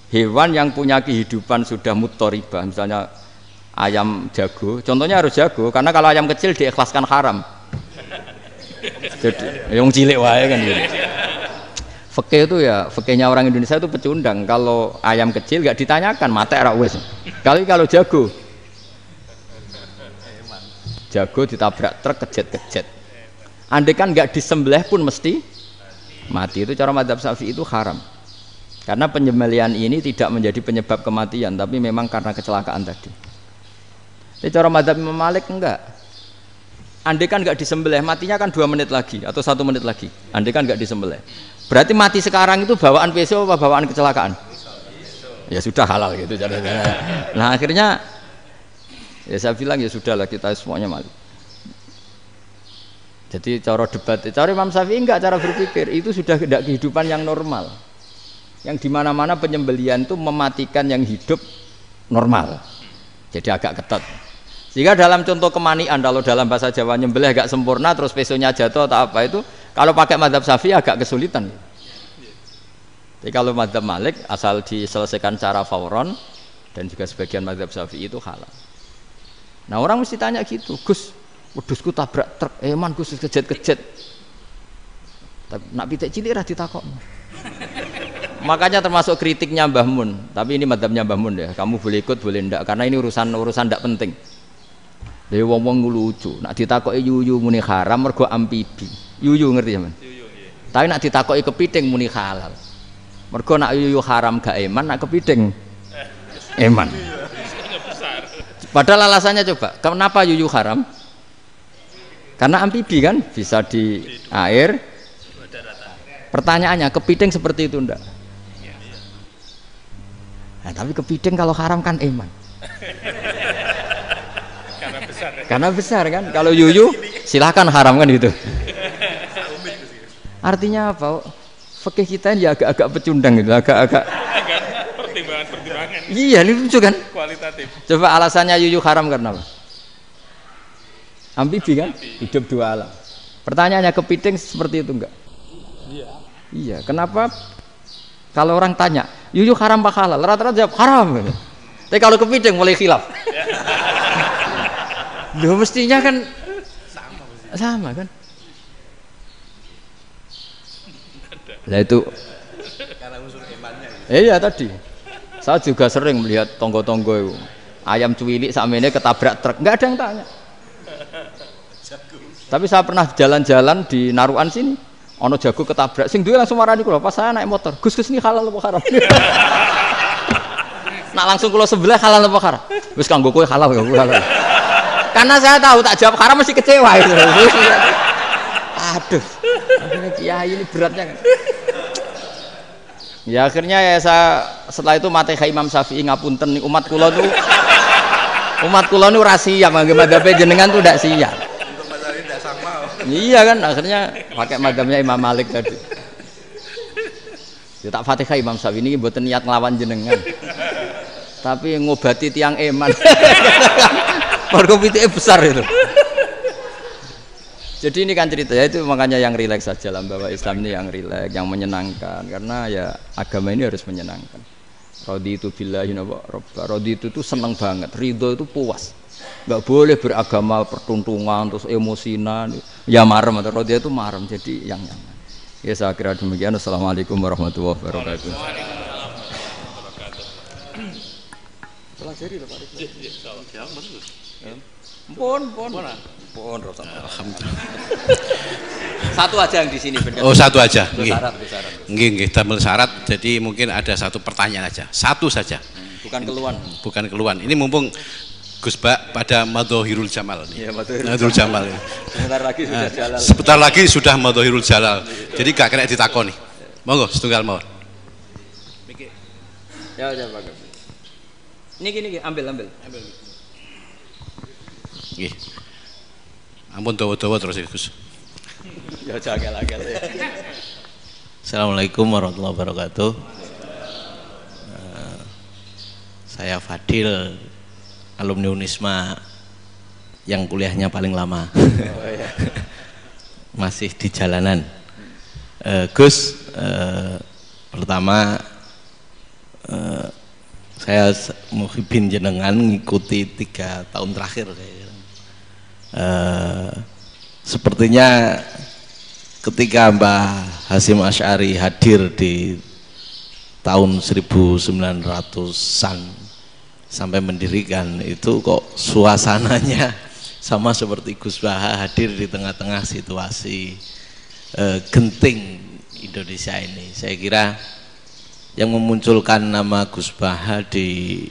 Hewan yang punya kehidupan sudah mutharibah, misalnya ayam jago, contohnya harus jago, karena kalau ayam kecil diikhlaskan haram. Jadi yang cilik wae kan gitu. Fikih itu ya, fikihnya orang Indonesia itu pecundang. Kalau ayam kecil gak ditanyakan, mate ra wis. Kalau jago ditabrak truk kejet-kejet. Andai kan gak disembelih pun mesti mati. Itu cara madzhab Syafi'i itu haram. Karena penyembelihan ini tidak menjadi penyebab kematian, tapi memang karena kecelakaan tadi. Tapi cara madzhab Imam Malik enggak. Andai kan enggak disembelih, matinya kan 2 menit lagi atau 1 menit lagi. Andai kan enggak disembelih. Berarti mati sekarang itu bawaan pisau apa bawaan kecelakaan? Ya sudah halal gitu caranya. Nah akhirnya ya saya bilang ya sudahlah kita semuanya Malik. Jadi cara debat, cara Imam Syafi'i enggak, cara berpikir itu sudah tidak kehidupan yang normal. Yang dimana-mana penyembelihan itu mematikan yang hidup normal. Jadi agak ketat. Sehingga dalam contoh kemanian, kalau dalam bahasa Jawa nyembelih agak sempurna terus pesonya jatuh atau apa itu, kalau pakai madzhab Syafi'i agak kesulitan. Jadi kalau madzhab Malik asal diselesaikan secara fauron, dan juga sebagian madzhab Syafi'i itu halal. Nah orang mesti tanya gitu, Gus, wedhusku tabrak truk, man Gus kejet-kejet. Nak pitik cilik ra ditakokno. Makanya termasuk kritiknya Mbah Mun, tapi ini madzhabnya Mbah Mun ya. Kamu boleh ikut boleh ndak, karena ini urusan ndak penting. Dewe wong-wong lucu, nak ditakoki yuyu muni haram mergo amfibi. Yuyu ngerti ya, Man? Tapi nak ditakoki kepiting muni halal. Mergo nak yuyu haram gak eman, nak kepiting eman. Padahal alasannya coba, kenapa yuyu haram? Karena amfibi kan, bisa di air. Pertanyaannya, kepiting seperti itu enggak? Nah, tapi kepiting kalau haram kan eman. Karena besar kan. Kalau yuyu silahkan haram kan gitu. Artinya apa? Fikih kita ini agak-agak pecundang gitu, agak-agak pertimbangan. Iya, ini lucu kan? Kualitatif. Coba alasannya yuyu haram karena apa? Amfibi kan? Hidup dua alam. Pertanyaannya kepiting seperti itu enggak? Iya. Iya, kenapa kalau orang tanya, yuyu haram apa halal? Rata-rata jawab haram. Tapi kalau kepiting mulai khilaf. Loh mestinya kan sama kan? Lah itu karena unsur imannya. Iya tadi. Saya juga sering melihat tonggo-tonggo itu. Ayam cuwilik sakmene ketabrak truk, enggak ada yang tanya. Tapi saya pernah jalan-jalan di Narukan sini. Ono jago ketabrak, sing duwe langsung marani kula pas saya naik motor. Gus ini halal apa haram? Nak langsung kula sebelah halal apa haram? Wis kanggo kowe halal kanggo halal. Karena saya tahu tak jawab haram mesti kecewa itu. Aduh. Akhirnya kiai ini beratnya kan. Ya akhirnya ya saya setelah itu Fatihah Imam Syafi'i ngapunten umat kula nu ora siap madzhab jenengan tuh ndak siap. Untuk masalah ini ndak sama. Iya kan akhirnya pakai madzhabnya Imam Malik tadi. Ya tak Fatihah Imam Syafi'i ini mboten niat nglawan jenengan. Tapi ngobati tiang eman. Mergo pitike besar itu. Jadi ini kan cerita ya, itu makanya yang rileks saja lah, bahwa Islam ini yang rileks, yang menyenangkan, karena ya agama ini harus menyenangkan. Raditu billahi robba, raditu itu senang banget, ridho itu puas, nggak boleh beragama pertuntungan terus emosinan, ya marem atau raditu itu marem, jadi yang nyaman. Ya saya kira demikian. Assalamualaikum warahmatullahi wabarakatuh. Pelajari Pak. Pun. Alhamdulillah. Satu aja yang di sini benar. Oh, satu aja. Nggih. Damel syarat. Jadi mungkin ada satu pertanyaan aja. Satu saja. Bukan keluhan. Bukan keluhan. Ini mumpung Gus Bak pada Madhohirul Jamal nih. Iya, Madhohirul Jamal. Sebentar lagi sudah jalal. Sebentar lagi sudah Madhohirul Jalal. Jadi gak kena ditakoni. Monggo setunggal mawon. Ya, bagus. Ini ambil. Nggih. Ampun dawa-dawa terus ya Gus. Ya jagal-jagal ya. Assalamualaikum warahmatullahi wabarakatuh. Saya Fadil, alumni Unisma yang kuliahnya paling lama. Oh, iya. Masih di jalanan. Gus, pertama saya muhibin jenengan ngikuti 3 tahun terakhir kayaknya. Sepertinya ketika Mbah Hasyim Asy'ari hadir di tahun 1900-an sampai mendirikan itu kok suasananya sama seperti Gus Baha hadir di tengah-tengah situasi genting Indonesia ini. Saya kira yang memunculkan nama Gus Baha di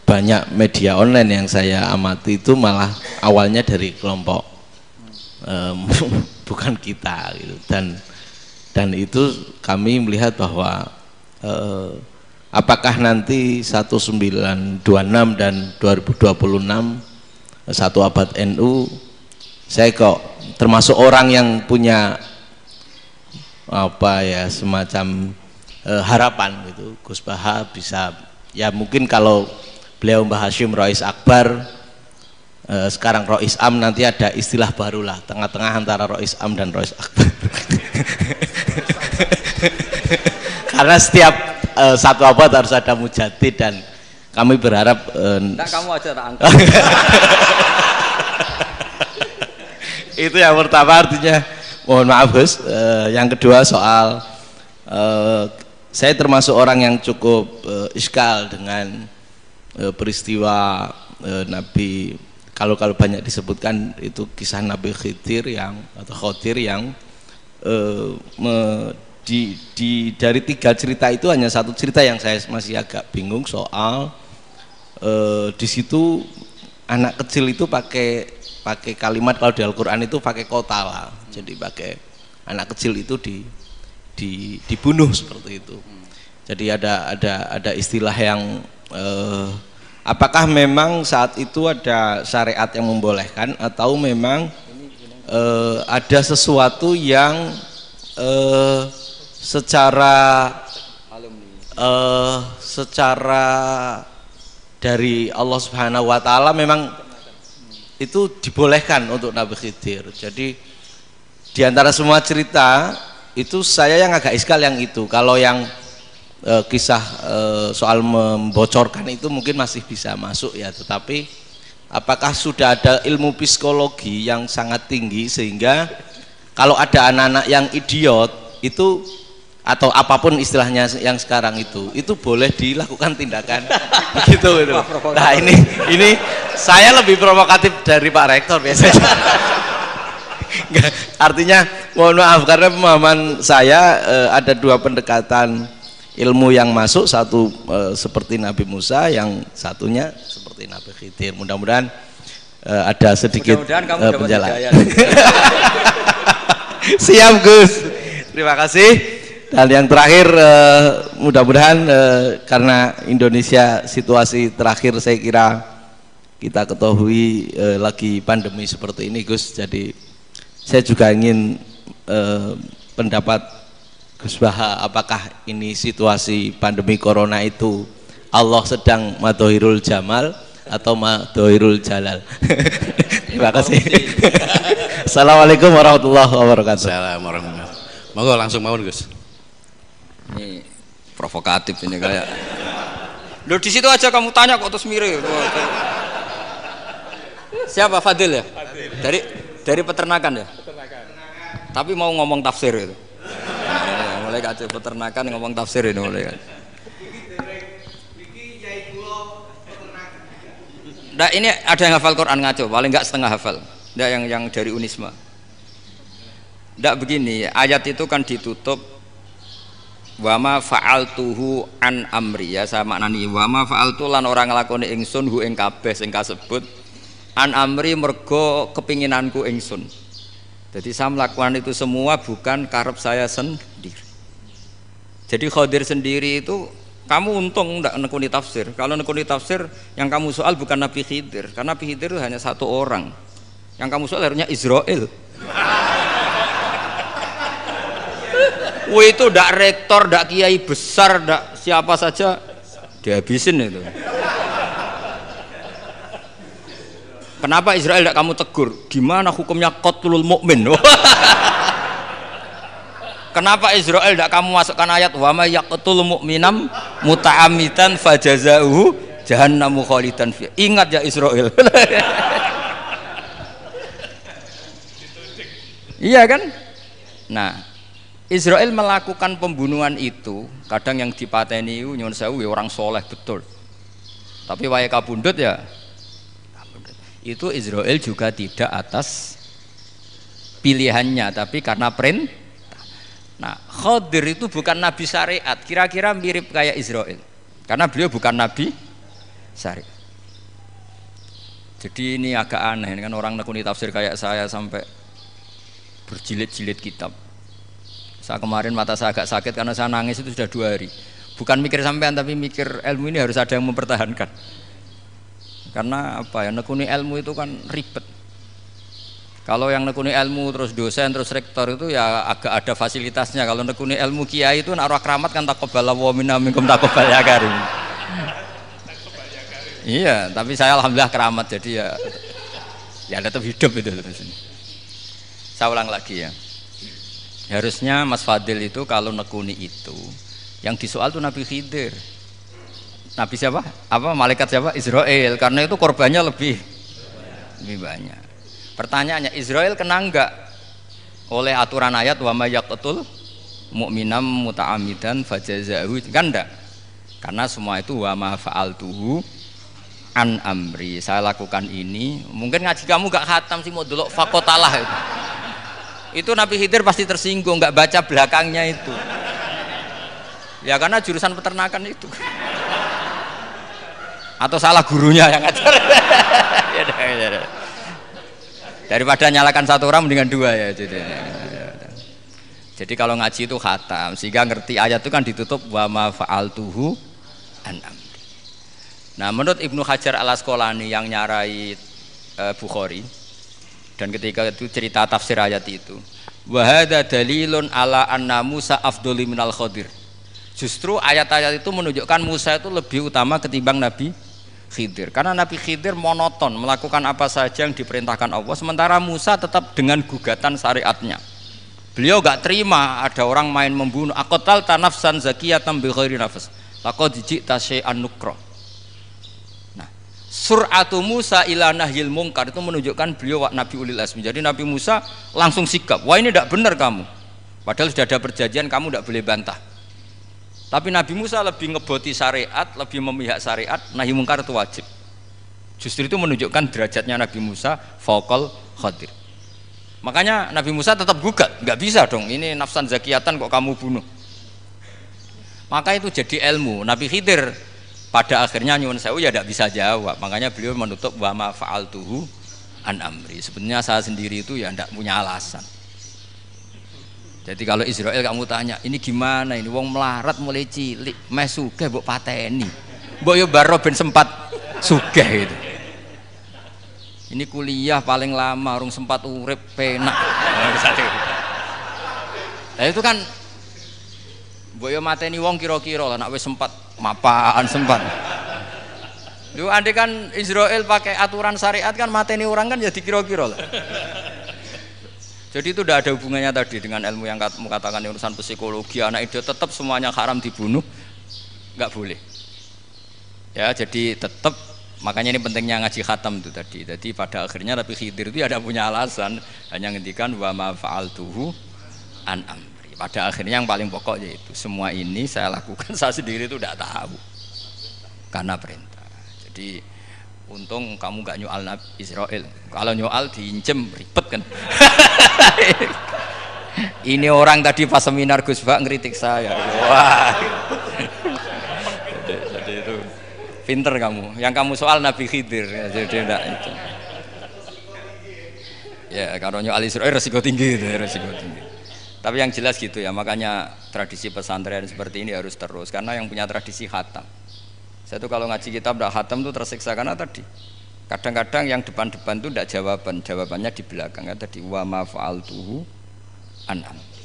banyak media online yang saya amati itu malah awalnya dari kelompok bukan kita gitu. Dan itu kami melihat bahwa apakah nanti 1926 dan 2026 satu abad NU, saya kok termasuk orang yang punya apa ya semacam harapan gitu Gus Baha bisa, ya mungkin kalau beliau Mbah Hasyim Rois Akbar, sekarang Rois Am, nanti ada istilah baru lah, tengah-tengah antara Rois Am dan Rois Akbar. Karena setiap satu abad harus ada mujadid dan kami berharap kamu aja tak angkat. Itu yang pertama, artinya mohon maaf Gus. Yang kedua soal saya termasuk orang yang cukup iskal dengan peristiwa Nabi, kalau banyak disebutkan itu kisah Nabi Khidir yang dari 3 cerita itu hanya satu cerita yang saya masih agak bingung soal di situ anak kecil itu pakai kalimat, kalau di Al-Qur'an itu pakai kotala, jadi pakai anak kecil itu dibunuh seperti itu. Jadi ada istilah yang apakah memang saat itu ada syariat yang membolehkan atau memang ada sesuatu yang secara dari Allah Subhanahu wa taala memang itu dibolehkan untuk Nabi Khidir. Jadi di antara semua cerita itu saya yang agak iskal yang itu. Kalau yang kisah soal membocorkan itu mungkin masih bisa masuk ya, tetapi apakah sudah ada ilmu psikologi yang sangat tinggi sehingga kalau ada anak-anak yang idiot itu atau apapun istilahnya yang sekarang itu boleh dilakukan tindakan begitu gitu. Nah ini saya lebih provokatif dari Pak Rektor biasanya. Artinya mohon maaf karena pemahaman saya ada 2 pendekatan ilmu yang masuk, satu seperti Nabi Musa, yang satunya seperti Nabi Khidir. Mudah-mudahan ada sedikit penjelasan. Siap Gus, terima kasih. Dan yang terakhir mudah-mudahan karena Indonesia situasi terakhir saya kira kita ketahui lagi pandemi seperti ini Gus, jadi saya juga ingin pendapat Gus Baha, apakah ini situasi pandemi corona itu Allah sedang madhohirul jamal atau madhohirul jalal? Terima kasih. Assalamualaikum warahmatullahi wabarakatuh. Assalamualaikum warahmatullahi wabarakatuh. Monggo langsung mawon Gus. Ini provokatif ini kayak. Loh di situ aja kamu tanya kok terus mirip. Siapa Fadil ya? Dari peternakan ya? Tapi mau ngomong tafsir itu. Mulai kacau peternakan ngomong tafsir ini mulai. Nah ini ada yang hafal Quran ngaco, paling enggak setengah hafal. Nah yang dari Unisma. Nggak begini, ayat itu kan ditutup wama fa'altuhu an amri, ya saya maknani wama fa'altu lan orang nglakoni ingsun hu ing kabeh sing kasebut an amri mergo kepinginanku ingsun. Jadi saya melakukan itu semua bukan karep saya sendiri. Jadi Khadir sendiri itu kamu untung ndak nekuni tafsir. Kalau nekuni tafsir yang kamu soal bukan Nabi Khidir, karena Nabi Khidir itu hanya satu orang. Yang kamu soal harusnya Israel. Wah itu ndak rektor, ndak kiai besar, ndak siapa saja dihabisin itu. Kenapa Israel ndak kamu tegur? Gimana hukumnya qatlul mukmin? Kenapa Israel ndak kamu masukkan ayat wa may yaqtul mu'minam muta'ammidan fajazauhu jahannamu khalidan fi. Ingat ya Israel. Iya kan? Nah, Israel melakukan pembunuhan itu, kadang yang dipateni nyuwun sewu orang soleh betul. Tapi wae kabundut ya. Itu Israel juga tidak atas pilihannya, tapi karena perintah. Nah, Khadir itu bukan nabi syariat, kira-kira mirip kayak Israel. Karena beliau bukan nabi syariat. Jadi ini agak aneh kan orang nekuni tafsir kayak saya sampai berjilid-jilid kitab. Saya kemarin mata saya agak sakit karena saya nangis itu sudah 2 hari. Bukan mikir sampean tapi mikir ilmu ini harus ada yang mempertahankan. Karena apa ya, nekuni ilmu itu kan ribet. Kalau yang nekuni ilmu terus dosen terus rektor itu ya agak ada fasilitasnya. Kalau nekuni ilmu kiai itu naruh keramat kan taqabbalallahu minna minkum taqabbal ya karim. Iya, tapi saya alhamdulillah keramat jadi ya tetap hidup itu terus. Saya ulang lagi ya. Harusnya Mas Fadil itu kalau nekuni itu yang disoal tuh Nabi Khidir. Nabi siapa? Apa malaikat siapa? Israel. Karena itu korbannya lebih banyak. Pertanyaannya, Israel kena enggak oleh aturan ayat wa may yaqtul mu'minam muta'ammidan fajazaahu? Kan enggak. Karena semua itu wa ma fa'altuhu an amri. Saya lakukan ini. Mungkin ngaji kamu enggak khatam sih mau delok fakotalah itu. Itu Nabi Khidir pasti tersinggung, nggak baca belakangnya itu. Ya karena jurusan peternakan itu. Atau salah gurunya yang ngajar. Ya. Daripada nyalakan satu orang mendingan dua ya. Jadi kalau ngaji itu khatam, sehingga ngerti ayat itu kan ditutup wa ma fa'altuhu an amri. Nah, menurut Ibnu Hajar Al-Asqalani yang nyarai Bukhari, dan ketika itu cerita tafsir ayat itu, wa hadza dalilun ala anna Musa afdhali minal Khadir. Justru ayat-ayat itu menunjukkan Musa itu lebih utama ketimbang Nabi Khidir, karena Nabi Khidir monoton melakukan apa saja yang diperintahkan Allah, sementara Musa tetap dengan gugatan syariatnya. Beliau gak terima ada orang main membunuh. Aqtal tanafsan zakiyatan bi ghairi nafs laqad ji'ta syai'an nukra. Nah, sur'atu Musa ila nahyil munkar itu menunjukkan beliau Nabi ulil azmi. Jadi Nabi Musa langsung sikap, wah ini tidak benar kamu, padahal sudah ada perjanjian, kamu tidak boleh bantah. Tapi Nabi Musa lebih ngeboti syariat, lebih memihak syariat, nahi mungkar itu wajib. Justru itu menunjukkan derajatnya Nabi Musa fauqal Khadir. Makanya Nabi Musa tetap gugat, nggak bisa dong, ini nafsan zakiyatan kok kamu bunuh. Maka itu jadi ilmu. Nabi Khidir pada akhirnya nyuwun sewu ya tidak bisa jawab. Makanya beliau menutup wa ma fa'altuhu an amri. Sebenarnya saya sendiri itu ya tidak punya alasan. Jadi kalau Israel kamu tanya, ini gimana ini? Wong melarat mulai cilik, meh sugih mbok pateni. Mbok yo baro ben sempat sugih itu. Ini kuliah paling lama, urung sempat urip penak. Nah itu kan mbok yo mateni wong kira-kira nek wis sempat mapan sempat. Lu andai kan Israel pakai aturan syariat kan mateni orang kan jadi kira-kira lah. Jadi itu tidak ada hubungannya tadi dengan ilmu yang kamu katakan urusan psikologi, anak itu tetap semuanya haram dibunuh, nggak boleh. Ya jadi tetap, makanya ini pentingnya ngaji khatam itu tadi. Jadi pada akhirnya Nabi Khidir itu ada punya alasan, hanya ngendikan wa ma fa'altuhu an amri. Pada akhirnya yang paling pokok yaitu semua ini saya lakukan, saya sendiri itu tidak tahu karena perintah. Jadi untung kamu gak nyoal Nabi Israel. Kalau nyoal diincem ribet kan. Ini orang tadi pas seminar Gus Bak ngeritik saya. Wah. Jadi itu pinter kamu. Yang kamu soal Nabi Khidir. Jadi enggak itu. Ya kalau nyoal Israel resiko tinggi itu, resiko tinggi. Tapi yang jelas gitu ya, makanya tradisi pesantren seperti ini harus terus karena yang punya tradisi khatam. Saya tuh kalau ngaji kitab tidak khatam tuh tersiksa karena tadi kadang-kadang yang depan-depan tuh tidak jawabannya di belakang kan tadi wa ma fa'altuhu an amri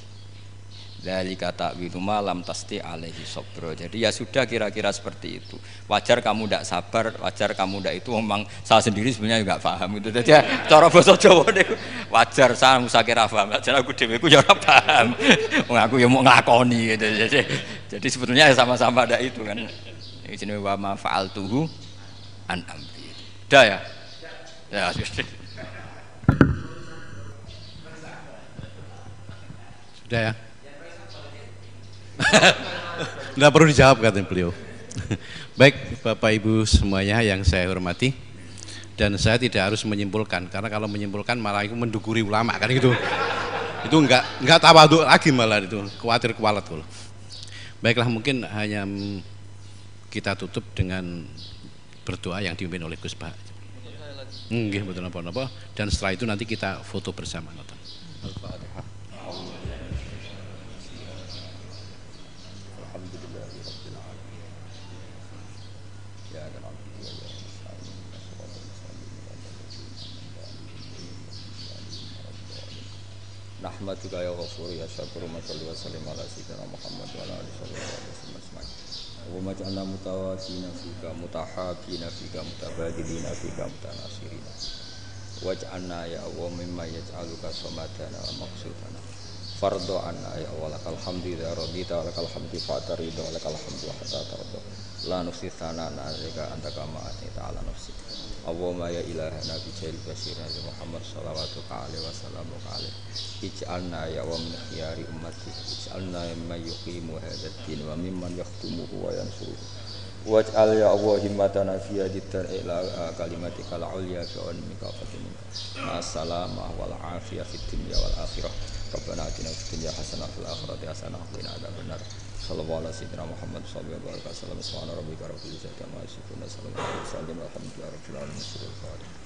dzalika ta'wilu ma lam tasti alaihi sabra. Jadi ya sudah kira-kira seperti itu. Wajar kamu tidak sabar, wajar kamu tidak itu, memang saya sendiri sebenarnya juga paham itu. Jadi ya, cara bahasa Jawa deh wajar saya musakira paham. Jadi aku dhewe ku ya ora paham. Aku ya mau nglakoni gitu. Jadi sebetulnya ya sama-sama ada itu kan. Ini jenis wa ma fa'altuhu an amri. Udah ya? Ya, sudah ya? Nggak perlu dijawab katanya beliau. Baik Bapak Ibu semuanya yang saya hormati, dan saya tidak harus menyimpulkan karena kalau menyimpulkan malah itu mendukuri ulama kan gitu. Itu enggak tawadhu lagi malah itu, khawatir kualat loh. Baiklah, mungkin hanya kita tutup dengan berdoa yang dipimpin oleh Gus Bah. Nggih mboten napa-napa, dan setelah itu nanti kita foto bersama. Al-Fatihah. Nahmaduka ya ghafur ya syakur wa salli wa sallim ala sayyidina Muhammad wa ala alihi wasallam ajma'in. Wa maj'alna mutawatina fika mutahabina fika mutabadilina fika mutanasirina. Waj'alna ya Allah mimma yaj'aluka samadana wa maqsudana. Fardhu anna ya Allah lakal hamdu ya rabbita lakal hamdu fa'tarida lakal hamdu hatta tarda. La nufsi thanana azika anta kama atita ala nafsi. Allahumma ya ilahana bijahil basirah ya Muhammad sallallahu alaihi wasallam ij'alna ya wa min khiyari ummati ij'alna mimman yuqimu hadzal din wa mimman yakhtumuhu wa yansuruhu Waj'al ya Allah himmatana fi hadid ila kalimatikal ulya fi ilmika wa fadlika. Assalamah wal afiyah fid dunya wal akhirah. Rabbana atina fid dunya hasanah fil akhirati hasanah wa qina adzabannar. Sallallahu alaihi Muhammad sallallahu alaihi wasallam. Subhana rabbika rabbil izzati amma yasifun. Salamun alal mursalin walhamdulillahi rabbil alamin.